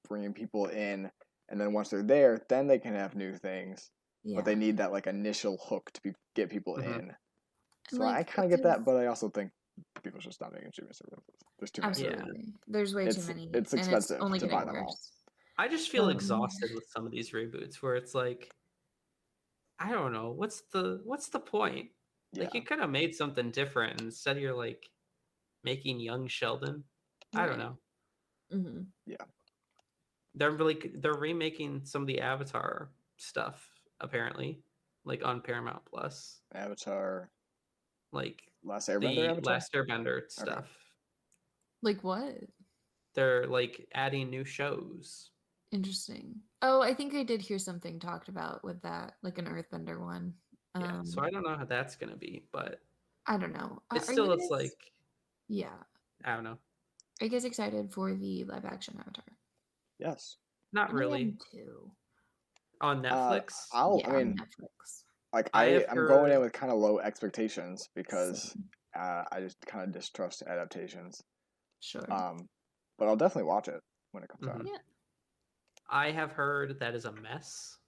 bringing people in and then once they're there then they can have new things but they Yeah. need that like initial hook to get people Mhm. in And so I like kind of get that but I also think people should stop making streaming services there's too many Yeah. absolutely. There's way too many, it's and it's expensive only to buy getting them all worse. I just feel Um, exhausted with some of these reboots where it's like, I don't know, what's the point? Like yeah you could have made something different and instead you're like making young Sheldon. I don't right. know. Hmm. yeah They're remaking some of the Avatar stuff apparently, like on Paramount Plus, Avatar like Last Airbender the Avatar Last Airbender okay stuff. Like what? They're like adding new shows. Interesting. Oh, I think I did hear something talked about with that, like an Earthbender one. Yeah, so I don't know how that's gonna be, but I don't know. it's Are you still it's guys? like Yeah. I don't know. Are you guys excited for the live action Avatar? yes Not I really. am too. On Netflix, I Yeah, on mean Netflix. like I have I'm going in heard with kind of low expectations because Same. I just kind of distrust adaptations Sure. um but I'll definitely watch it when it comes out mhm. Yeah. I have heard that is a mess.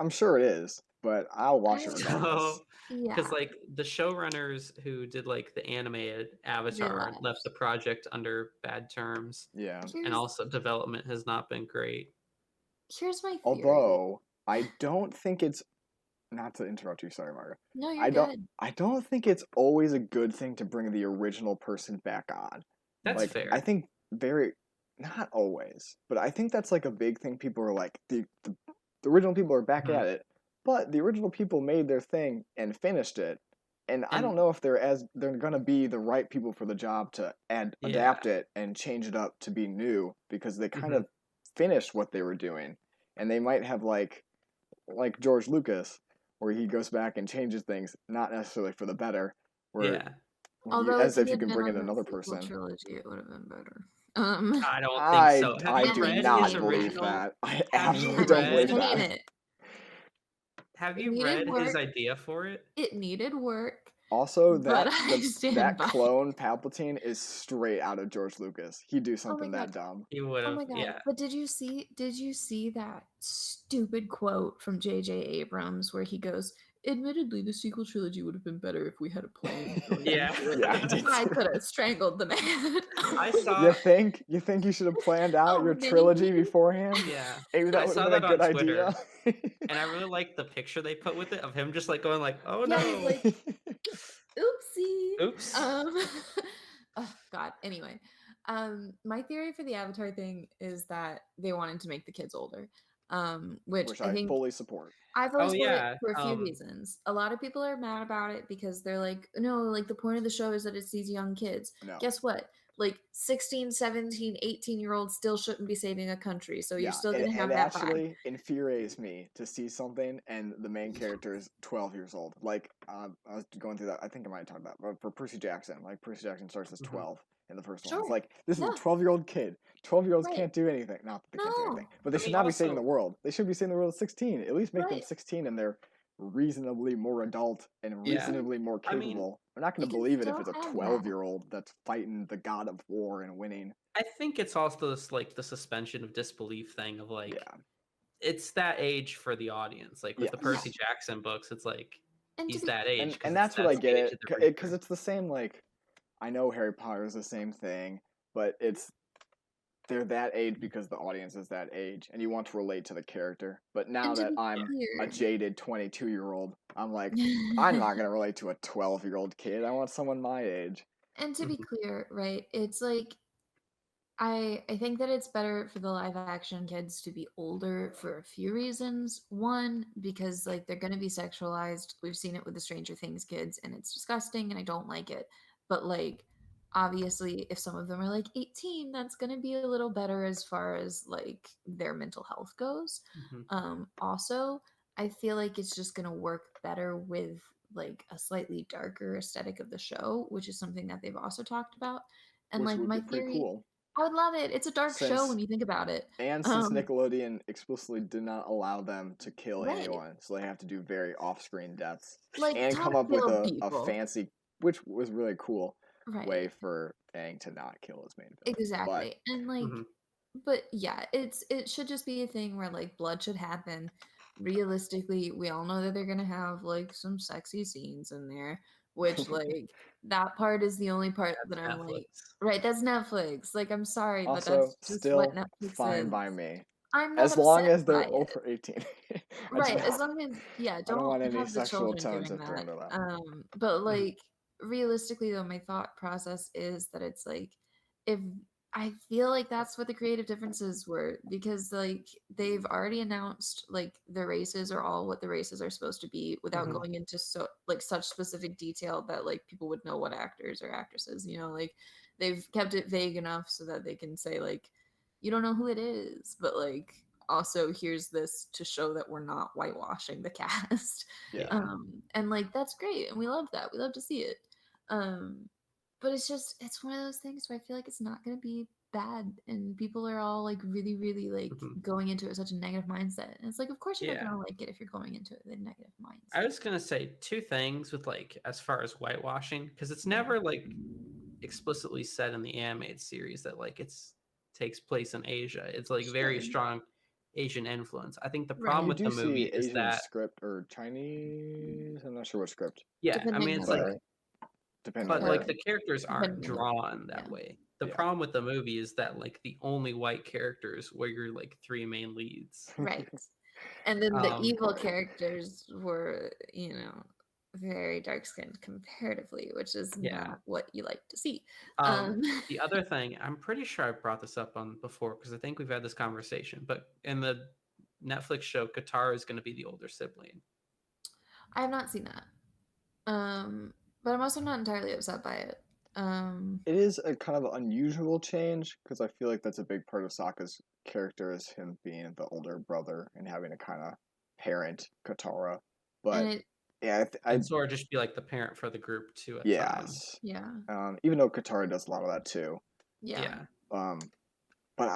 I'm sure it is, but I'll watch it I regardless. So, because yeah, like the showrunners who did like the animated they Avatar left left. the project under bad terms, Yeah. and Here's also development has not been great. here's my theory. Although I don't think it's not to interrupt you, sorry, Margaret. No, you're I don't good. I don't think it's always a good thing to bring the original person back on. That's Like I fair. think very not always, but I think that's like a big thing. People are like the original people are back Mhm. at it, but the original people made their thing and finished it. And I don't And know if they're gonna be the right people for the job to yeah, adapt it and change it up to be new because they kind hmm of finished what they were doing, and they might have like George Lucas where he goes back and changes things, not necessarily for the better, where yeah. Although if as he if you had can been bring in on the another sequel person. trilogy, it would have been better. Um, I don't think so. Have I you do I'm read not his saying believe that. original? that. I Have you absolutely I'm don't believe read? saying that. it. Have It you needed read his work. idea for it? It needed work, Also, but I stand that by it. clone Palpatine is straight out of George Lucas. He'd do Oh my something god. that dumb. He would Oh have. my god. Yeah. But did you see that stupid quote from JJ Abrams where he goes, admittedly, the sequel trilogy would have been better if we had a plan going Yeah. into it. Yeah, I did I too. could have strangled the man. I You saw think you should have planned out Oh, your many trilogy years. beforehand? yeah. Maybe that I would have saw been a that on good idea. Twitter, and I really like the picture they put with it of him just, like, going like, "Oh, Yeah, he's no. like, oopsie. Oops." Um, oh God. Anyway, my theory for the Avatar thing is that they wanted to make the kids older. Which Which I I think fully support. I fully Oh, support it yeah, for a few reasons. A lot of people are mad about it because they're like, no, like the point of the show is that it's these young kids. No. Guess what? Like 16, 17, 18-year-olds still shouldn't be saving a country. So you're Yeah, still it, going to it have that vibe. actually infuriates me to see something and the main character is 12 years old. Like, I was going through that. I think I might have talked about, but for Percy Jackson, like Percy Jackson starts as Mhm. 12 in the first one. It's Sure. like this is a Yeah. 12-year-old kid. 12-year-olds Right. can't do anything. Not that they can't do anything, No. but they I should mean, not be saving the also world. They should be saving the world at 16. At least make them Right. 16 and they're reasonably more adult and yeah. reasonably more I mean, capable. We're not They going to can believe it if still it's a have that. 12-year-old that's fighting the god of war and winning. I think it's also this, like, the suspension of disbelief thing of, like, Yeah. it's that age for the audience. Like, with the Yeah. Percy Yes. Jackson books, it's like, And to he's be that age And because and it's that's what I that's the get age it of the because reader. it's the same. Like I know Harry Potter is the same thing, but they're that age because the audience is that age, and you want to relate to the character. But now and to that be I'm a clear. jaded 22-year-old, I'm like, I'm not gonna relate to a 12-year-old kid. I want someone my age. And to be Mhm, clear, right? It's like I think that it's better for the live action kids to be older for a few reasons. One, because like they're gonna be sexualized. We've seen it with the Stranger Things kids, and it's disgusting, and I don't like it. But like, obviously, if some of them are like 18, that's gonna be a little better as far as like their mental health goes. mhm. Also, I feel like it's just gonna work better with like a slightly darker aesthetic of the show, which is something that they've also talked about. And Which like would my be pretty theory cool I would love it. It's a dark show since when you think about it. since Um, Nickelodeon explicitly did not allow them to kill right. anyone, so they have to do very off-screen deaths Like and talk come up with kill a people. fancy, which was really cool way Right. for Aang to not kill his main villain. But Exactly. And like Mhm. but yeah, it should just be a thing where like blood should happen. Realistically, we all know that they're gonna have like some sexy scenes in there, which like that part is the only part that That's I'm Netflix. like, right, that's Netflix. Like I'm sorry, but also, that's just what still Netflix fine is. by me. I'm not As long upset as by they're it. over 18. I do Right, as not long as yeah, I don't don't want any have the sexual children tones doing of thrown that. to them. But Mhm, like realistically though, my thought process is that it's like if I feel like that's what the creative differences were because like they've already announced like the races are all what the races are supposed to be without mhm. going into so like such specific detail that like people would know what actors or actresses, like they've kept it vague enough so that they can say like you don't know who it is, but like also here's this to show that we're not whitewashing the cast. Yeah. Yeah. And like that's great and we love that. We love to see it. Um but it's one of those things where I feel like it's not going to be bad and people are all like really really like Mhm. going into it with such a negative mindset. And it's like of course you're not Yeah. going to like it if you're going into it with a negative I mindset. was gonna say 2 things with, like, as far as whitewashing, because it's Yeah. never, like, explicitly said in the animated series that, like, it's takes place in Asia. It's, like, very Sure. strong Asian influence. I think the And problem Right. you with do the see movie is Asian that script or Chinese. I'm not sure what script, yeah, I Depending mean, on it's but like the depending on but, what like, or the the characters aren't depending on the drawn yeah. that way. The yeah. problem with the movie is that, like, the only white characters were your, like, 3 main leads. Right. And then the evil Right. characters were, very dark skinned comparatively, which is Yeah. not what you like to see. Um, Um, the other thing, I'm pretty sure I brought this up on before because I think we've had this conversation, but in the Netflix show, Katara is gonna be the older sibling. I have not seen that. But I'm also not entirely upset by it. Um, It is a kind of unusual change because I feel like that's a big part of Sokka's character is him being the older brother and having to kind of parent Katara. and But it, yeah, And Sora just be like the parent for the group too at times. yes. yeah, Even though Katara does a lot of that too. yeah. Yeah. Um, but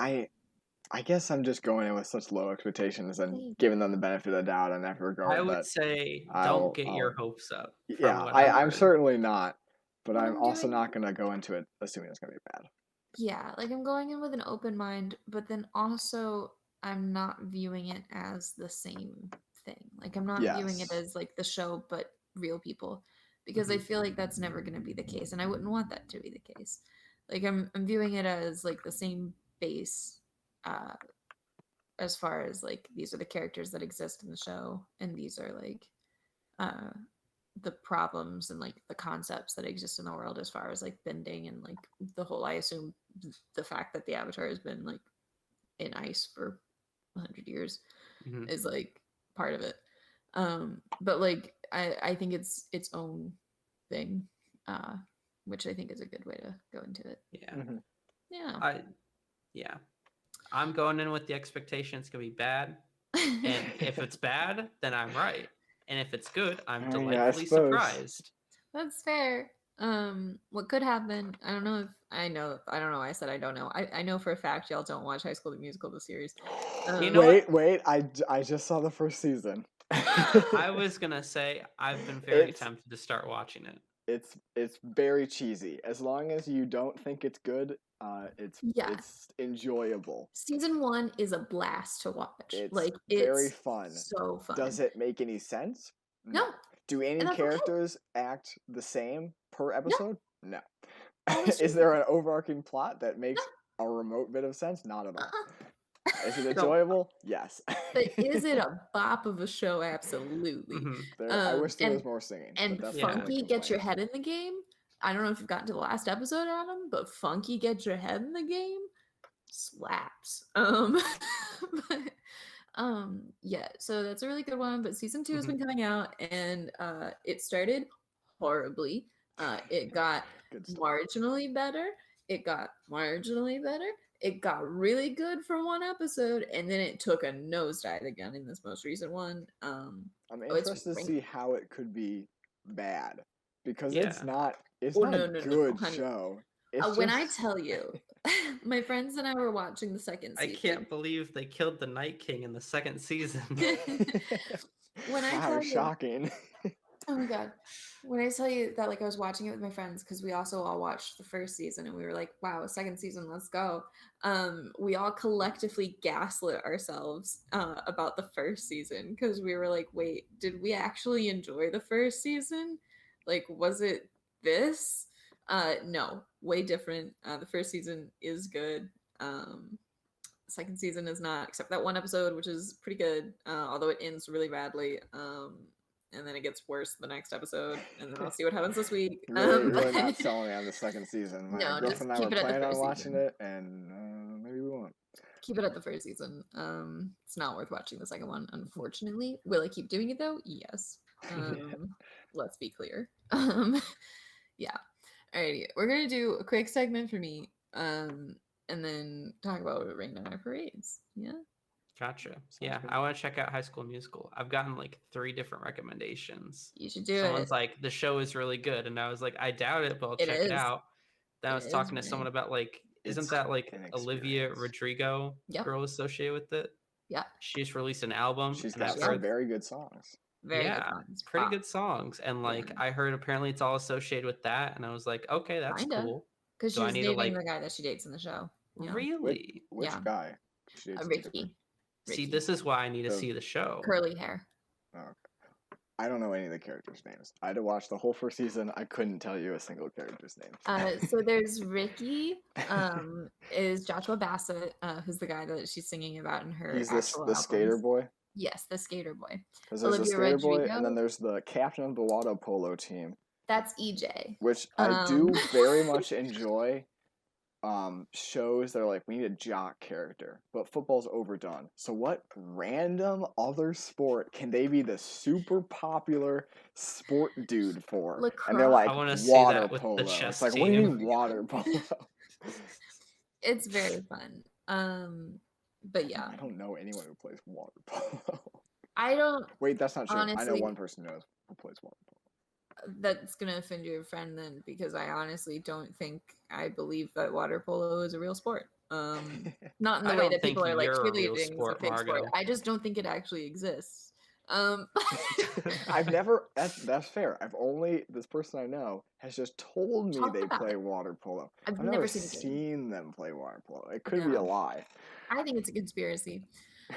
I guess I'm just going in with such low expectations and Same. giving them the benefit of the doubt in that I regard would that say don't I'll get I'll your hopes up from yeah, what I've I'm heard. certainly not, but But I'm I'm also doing, not gonna go into it assuming it's gonna be bad. yeah, like I'm going in with an open mind, but then also I'm not viewing it as the same thing. Like I'm not viewing it Yes. as like the show, but real people, because I Mhm. feel like that's never going to be the case, and I wouldn't want that to be the case. Like I'm viewing it as like the same base, uh, as far as like these are the characters that exist in the show, and these are like uh the problems and like the concepts that exist in the world as far as like bending and like the whole, I assume the fact that the avatar has been like in ice for 100 years Mhm. is like part of it. But like I think it's its own thing, uh which I think is a good way to go into it. Yeah. Hmm. Yeah. I yeah. I'm going in with the expectation it's gonna be bad, and if it's bad, then I'm right, and if it's good, I'm Yeah, I delightfully suppose. surprised. That's fair. What could happen? I don't know if I know. I don't know. Why I said I don't know. I know for a fact y'all don't watch High School Musical the series. You know what? Wait, I just saw the first season. I was gonna say I've been very it's tempted to start watching it. it's very cheesy. As long as you don't think it's good, Yeah, it's enjoyable. season 1 is a blast to watch. It's Like very it's fun. so fun. Does it make any sense? No, No. Do any and that's okay. characters act the same per No, episode? No. all is Is cheesy. there an overarching plot that No, makes a remote bit of sense? Not at all. Is it uh-uh. So, enjoyable? Yes. But is it a bop of a show? Absolutely. mhm, I wish there And was more singing, but and that's my only yeah. Funky gets your complaint. head in the game. I don't know if you've gotten to the last episode, Adam, but Funky gets your head in the game slaps. But, yeah, so that's a really good one. But season 2 has Mhm. been coming out, and it started horribly. It got Good stuff. marginally better. It got marginally better. It got really good for one episode, and then it took a nosedive again in this most recent one. I'm Oh, it's interested to rank. see how it could be bad because Yeah. it's Oh not a no, no, no, no, good honey. show. It's When I just tell you, my friends and I were watching the second I season. can't believe they killed the Night King in the second season. When I wow, tell you, shocking. oh my god, when I tell you that like I was watching it with my friends because we also all watched the first season and we were like, wow, second season, let's go. We all collectively gaslit ourselves about the first season because we were like, wait, did we actually enjoy the first season? Like, was it this? No, way different. The first season is good. Second season is not, except that one episode, which is pretty good, although it ends really badly. And then it gets worse the next episode, and then I'll see what happens this week. Really But not selling me on the second season. My no, just girlfriend and I keep were it at the planning on first watching season. it, and maybe we won't. Keep it at the first season. It's not worth watching the second one, unfortunately. Will I keep doing it though? Yes. Let's be clear. Yeah. Alrighty, we're gonna do a quick segment for me, and then talk about what rained on our parades. Yeah. Gotcha. Sounds Yeah, good. I want to check out High School Musical. I've gotten like 3 different recommendations. You should do Someone's it. like, the show is really good, and I was like, I doubt it, but I'll It check it is. out. Then I It was is, talking to someone Renee. about like, isn't It's that like an Olivia experience. Rodrigo Yep. girl associated with it? Yep. She just released an album, She's and I've got She some heard, has very good songs. very good yeah, songs. pretty Bop. good songs. And like, Yeah. I heard apparently it's all associated with that, and I was like, okay, that's Kinda. cool. Because Do I she's need to dating like, the guy that she dates in the show. Yeah. really? Which Yeah. guy? She dates in the Ricky. See, Ricky. this is why I need to The- see the show. Curly hair. oh, okay. I don't know any of the characters' names. I had to watch the whole first season. I couldn't tell you a single character's name. So there's Ricky, is Joshua Bassett, who's the guy that she's singing about in her He's actual the skater albums. boy. Yes, the skater boy. Because there's the Olivia skater boy, and Rodrigo, then there's the captain of the water polo team, that's EJ. which I do very much enjoy. Shows that are like, we need a jock character, but football's overdone. So what random other sport can they be the super popular sport dude for? And they're Lacrosse. like, I want to see water that with the polo. It's chess like, what do you team. mean water polo? It's very fun. But yeah, I don't know anyone who plays water polo. I don't Wait, that's not true. I know honestly. one person who plays water polo. That's gonna offend your friend then, because I honestly don't think I believe that water polo is a real sport. Not in the I way don't that think people are like you're a real cheerleading is a sport, fake sport. Margot. I just don't think it actually exists. I've never. That's fair. This person I know has just told me Talk they about play it. water polo. I've I've never never seen a game. seen them play water polo. It could be a No. lie. I think it's a conspiracy.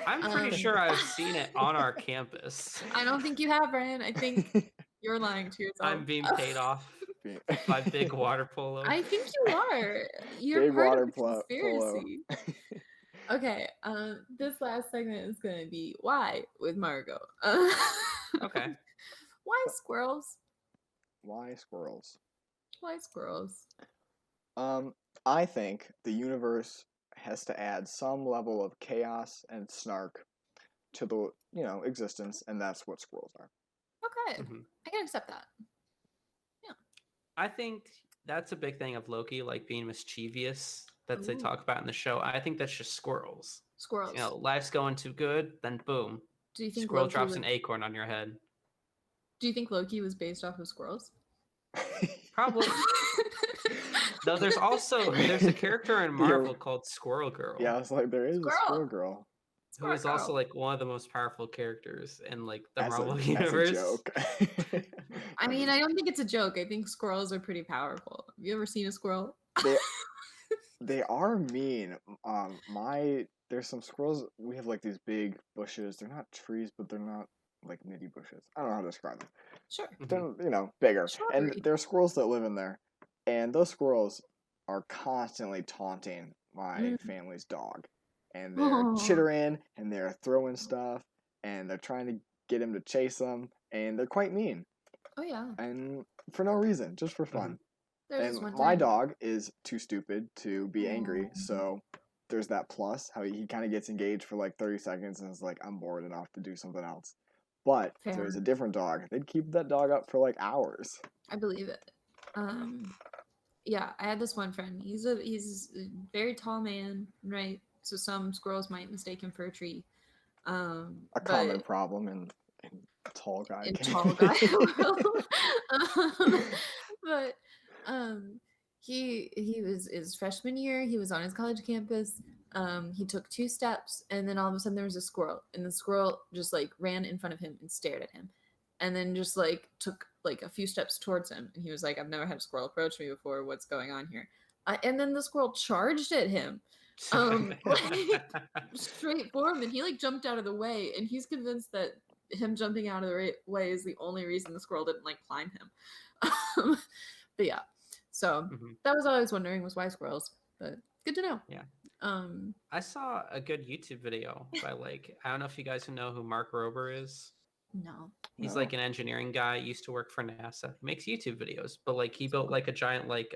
I'm pretty Um, sure I've seen it on our campus. I don't think you have, Brian. I think you're lying to yourself. I'm being paid off by Big Water Polo. I think you are. You're Big part of water the polo. conspiracy. Okay, this last segment is gonna be why with Margot. Okay. Why squirrels? Why squirrels? Why squirrels? I think the universe has to add some level of chaos and snark to the existence, and that's what squirrels are. Okay, Mhm. I can accept that. I think that's a big thing of Loki, like being mischievous that they Ooh. talk about in the show. I think that's just squirrels. Squirrels. You know, life's going too good, then boom, Do you think squirrel Loki drops was? an acorn on your head. Do you think Loki was based off of squirrels? Probably. Though there's a character in Marvel called Squirrel Girl. Yeah, I was like, there is a Squirrel. squirrel girl. Who is also like one of the most powerful characters in like the As Marvel a universe. joke. I mean, I don't think it's a joke. I think squirrels are pretty powerful. Have you ever seen a squirrel? They are mean. There's some squirrels. We have like these big bushes. They're not trees, but they're not like nitty bushes. I don't know how to describe them. Sure. Mhm. They're bigger, and Shrubbery. there are squirrels that live in there, and those squirrels are constantly taunting my family's dog, and they're Oh. chittering and they're throwing stuff, and they're trying to get him to chase them, and they're quite mean, Oh yeah. and for no reason, just for fun. There's And one my time. dog is too stupid to be angry, Aw. so there's that plus how he kind of gets engaged for like 30 seconds and is like, I'm bored enough to do something else. But if there was Fair. a different dog, they'd keep that dog up for like hours. I believe it. Yeah, I had this one friend. He's a very tall man, right? So some squirrels might mistake him for a tree. A But common problem in tall guy. in tall guy world. um, but he was his freshman year. He was on his college campus. He took 2 steps, and then all of a sudden there was a squirrel, and the squirrel just like ran in front of him and stared at him, and then just like took like a few steps towards him, and he was like, "I've never had a squirrel approach me before. What's going on here?" And then the squirrel charged at him, like, straight for him, and he like jumped out of the way, and he's convinced that him jumping out of the way is the only reason the squirrel didn't like climb him. But yeah, so Mhm. that was all I was wondering was why squirrels, but good to know. Yeah. Um, I saw a good YouTube video by like I don't know if you guys know who Mark Rober is. no. He's No. like an engineering guy, used to work for NASA. He makes YouTube videos, but like he built like a giant like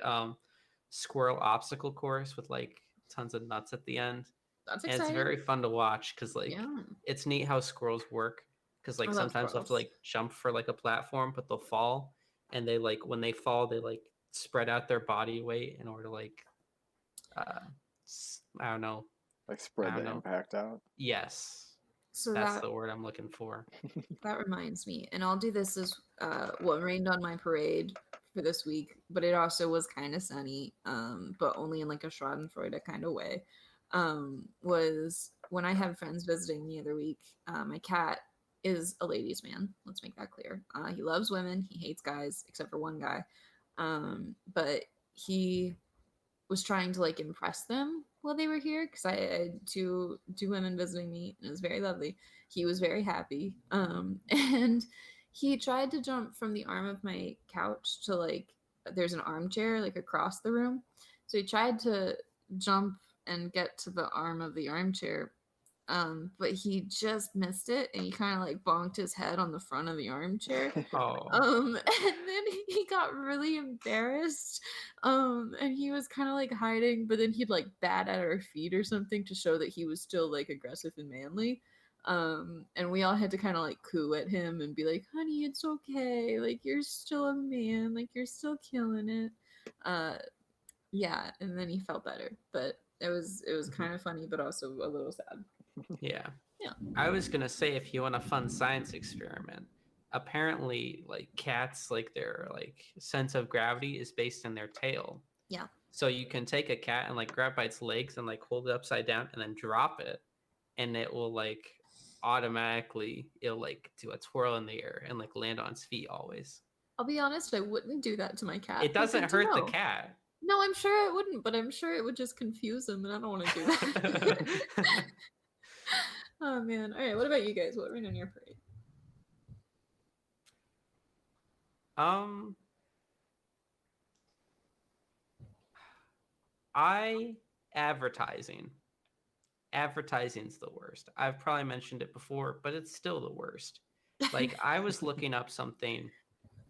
squirrel obstacle course with like tons of nuts at the end. That's And exciting. it's very fun to watch because like Yeah. it's neat how squirrels work because like I love sometimes they'll have to squirrels. like jump for like a platform, but they'll fall, and they like when they fall they like spread out their body weight in order to like I don't know. Like spread I don't the know. impact out. Yes, So that's the word I'm looking for. that reminds me, and I'll do this as what rained on my parade for this week, but it also was kind of sunny, but only in like a Schadenfreude kind of way. Was when I had friends visiting the other week. My cat is a ladies' man. Let's make that clear. He loves women. He hates guys, except for one guy. But he was trying to like impress them while they were here because I had two women visiting me, and it was very lovely. He was very happy, and he tried to jump from the arm of my couch to like there's an armchair like across the room, so he tried to jump and get to the arm of the armchair, but he just missed it, and he kind of like bonked his head on the front of the armchair. Oh, And then he got really embarrassed. And he was kind of like hiding, but then he'd like bat at our feet or something to show that he was still like aggressive and manly. And we all had to kind of like coo at him and be like, honey, it's okay. Like, you're still a man. Like, you're still killing it. Yeah. And then he felt better, but it was kind of funny, but also a little sad. yeah. Yeah. I was gonna say if you want a fun science experiment, apparently like cats like their like sense of gravity is based in their tail. Yeah. So you can take a cat and like grab by its legs and like hold it upside down and then drop it, and it will like automatically it'll like do a twirl in the air and like land on its feet always. I'll be honest, I wouldn't do that to my cat. It but doesn't good to hurt the know. cat. No, I'm sure it wouldn't, but I'm sure it would just confuse him, and I don't want to do that. Oh man. All right. What about you guys? What rain on your parade? Um, I advertising. Advertising's the worst. I've probably mentioned it before, but it's still the worst. Like I was looking up something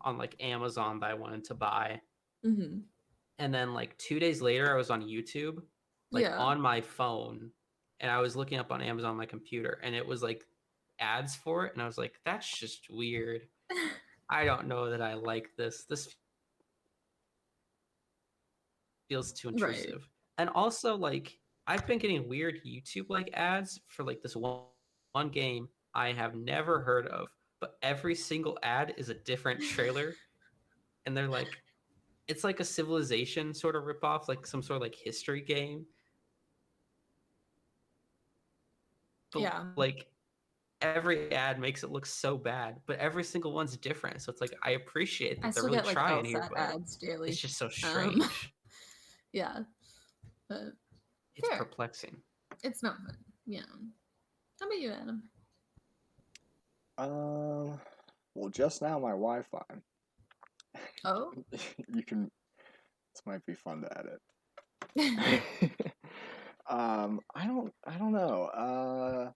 on like Amazon that I wanted to buy, Mm-hmm. and then like 2 days later I was on YouTube, like Yeah. on my phone, and I was looking up on Amazon on my computer, and it was like ads for it, and I was like, that's just weird. I don't know that I like this. This feels too Right. intrusive. And also, like, I've been getting weird YouTube like ads for like this one game I have never heard of, but every single ad is a different trailer, and they're like, it's like a Civilization sort of ripoff, like some sort of like history game, but Yeah. like every ad makes it look so bad, but every single one's different. So it's like I appreciate I that they're still really get like trying here, LSAT but ads it's daily. just so Um, strange. yeah, but It's fair. perplexing. It's not fun. Yeah. How about you, Adam? Well, just now my Wi-Fi. Oh. You can. This might be fun to edit. I don't know.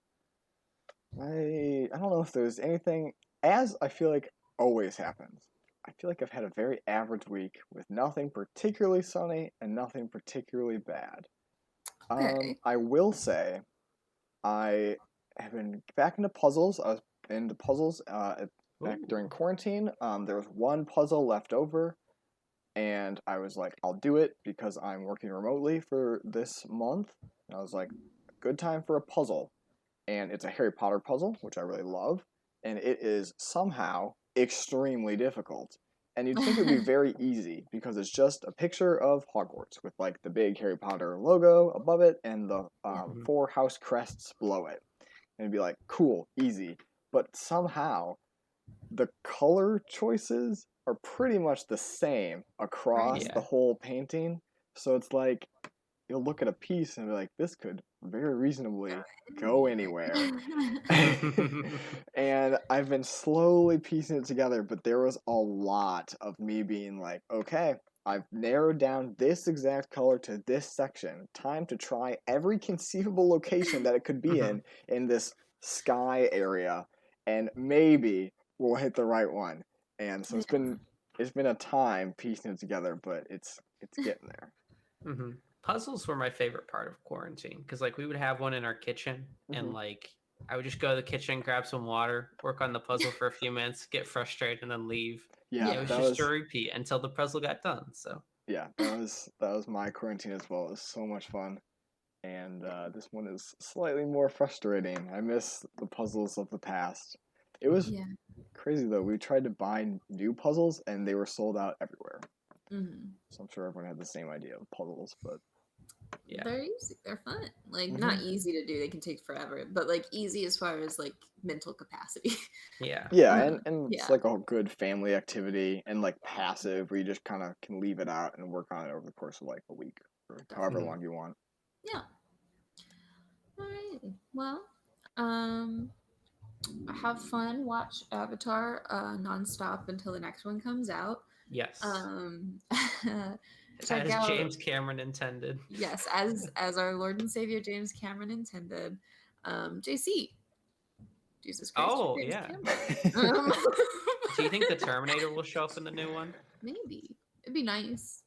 I don't know if there's anything, as I feel like always happens. I feel like I've had a very average week with nothing particularly sunny and nothing particularly bad. Okay. I will say I have been back into puzzles. I was into puzzles back during Ooh. quarantine. There was one puzzle left over, and I was like, I'll do it because I'm working remotely for this month. And I was like, good time for a puzzle. And it's a Harry Potter puzzle, which I really love, and it is somehow extremely difficult. And you'd think it would be very easy because it's just a picture of Hogwarts with like the big Harry Potter logo above it and the Mhm. 4 house crests below it. And it'd be like, cool, easy. But somehow the color choices are pretty much the same across Right. the Yeah. whole painting. So it's like you'll look at a piece and be like, this could very reasonably go anywhere. And I've been slowly piecing it together, but there was a lot of me being like, okay, I've narrowed down this exact color to this section. Time to try every conceivable location that it could be Mhm. in this sky area, and maybe we'll hit the right one. And so Yeah. it's been a time piecing it together, but it's getting there. Mhm. Puzzles were my favorite part of quarantine because like we would have one in our kitchen, and Hmm. like I would just go to the kitchen, grab some water, work on the puzzle for a few minutes, get frustrated, and then leave. Yeah, And it Yeah. was that just a was repeat until the puzzle got done. So that was my quarantine as well. It was so much fun, and this one is slightly more frustrating. I miss the puzzles of the past. It was mhm. Yeah. crazy though. We tried to buy new puzzles, and they were sold out everywhere. Mm-hmm. So I'm sure everyone had the same idea of puzzles, but Yeah. They're easy. They're fun. Like not hmm easy to do. They can take forever, but like easy as far as like mental capacity. Yeah. yeah, uh, and it's yeah. like a good family activity and like passive where you just kind of can leave it out and work on it over the course of like a week or however Definitely. Mhm. long you want. Yeah. Alrighty. Well, um, have fun. Watch Avatar nonstop until the next one comes out. Yes. Um, check As out James Cameron intended. yes, as our Lord and Savior James Cameron intended. JC, Jesus Christ, Oh James yeah. Cameron. Um, Do you think the Terminator will show up in the new one? maybe it'd be nice.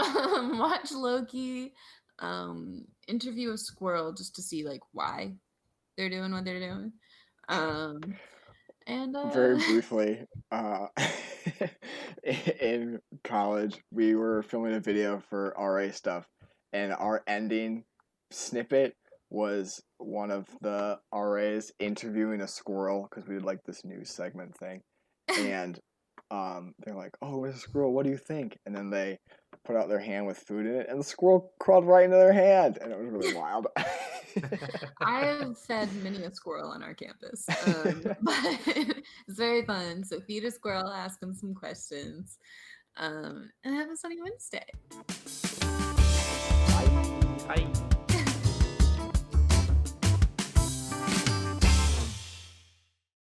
Watch Loki. Interview a squirrel just to see like why they're doing what they're doing. Um, and Very briefly, in college, we were filming a video for RA stuff, and our ending snippet was one of the RAs interviewing a squirrel because we did like this news segment thing, and they're like, "Oh, it's a squirrel. What do you think?" And then they put out their hand with food in it, and the squirrel crawled right into their hand, and it was really wild. I have fed many a squirrel on our campus, but it's very fun. So feed a squirrel, ask them some questions, and have a sunny Wednesday. I Bye.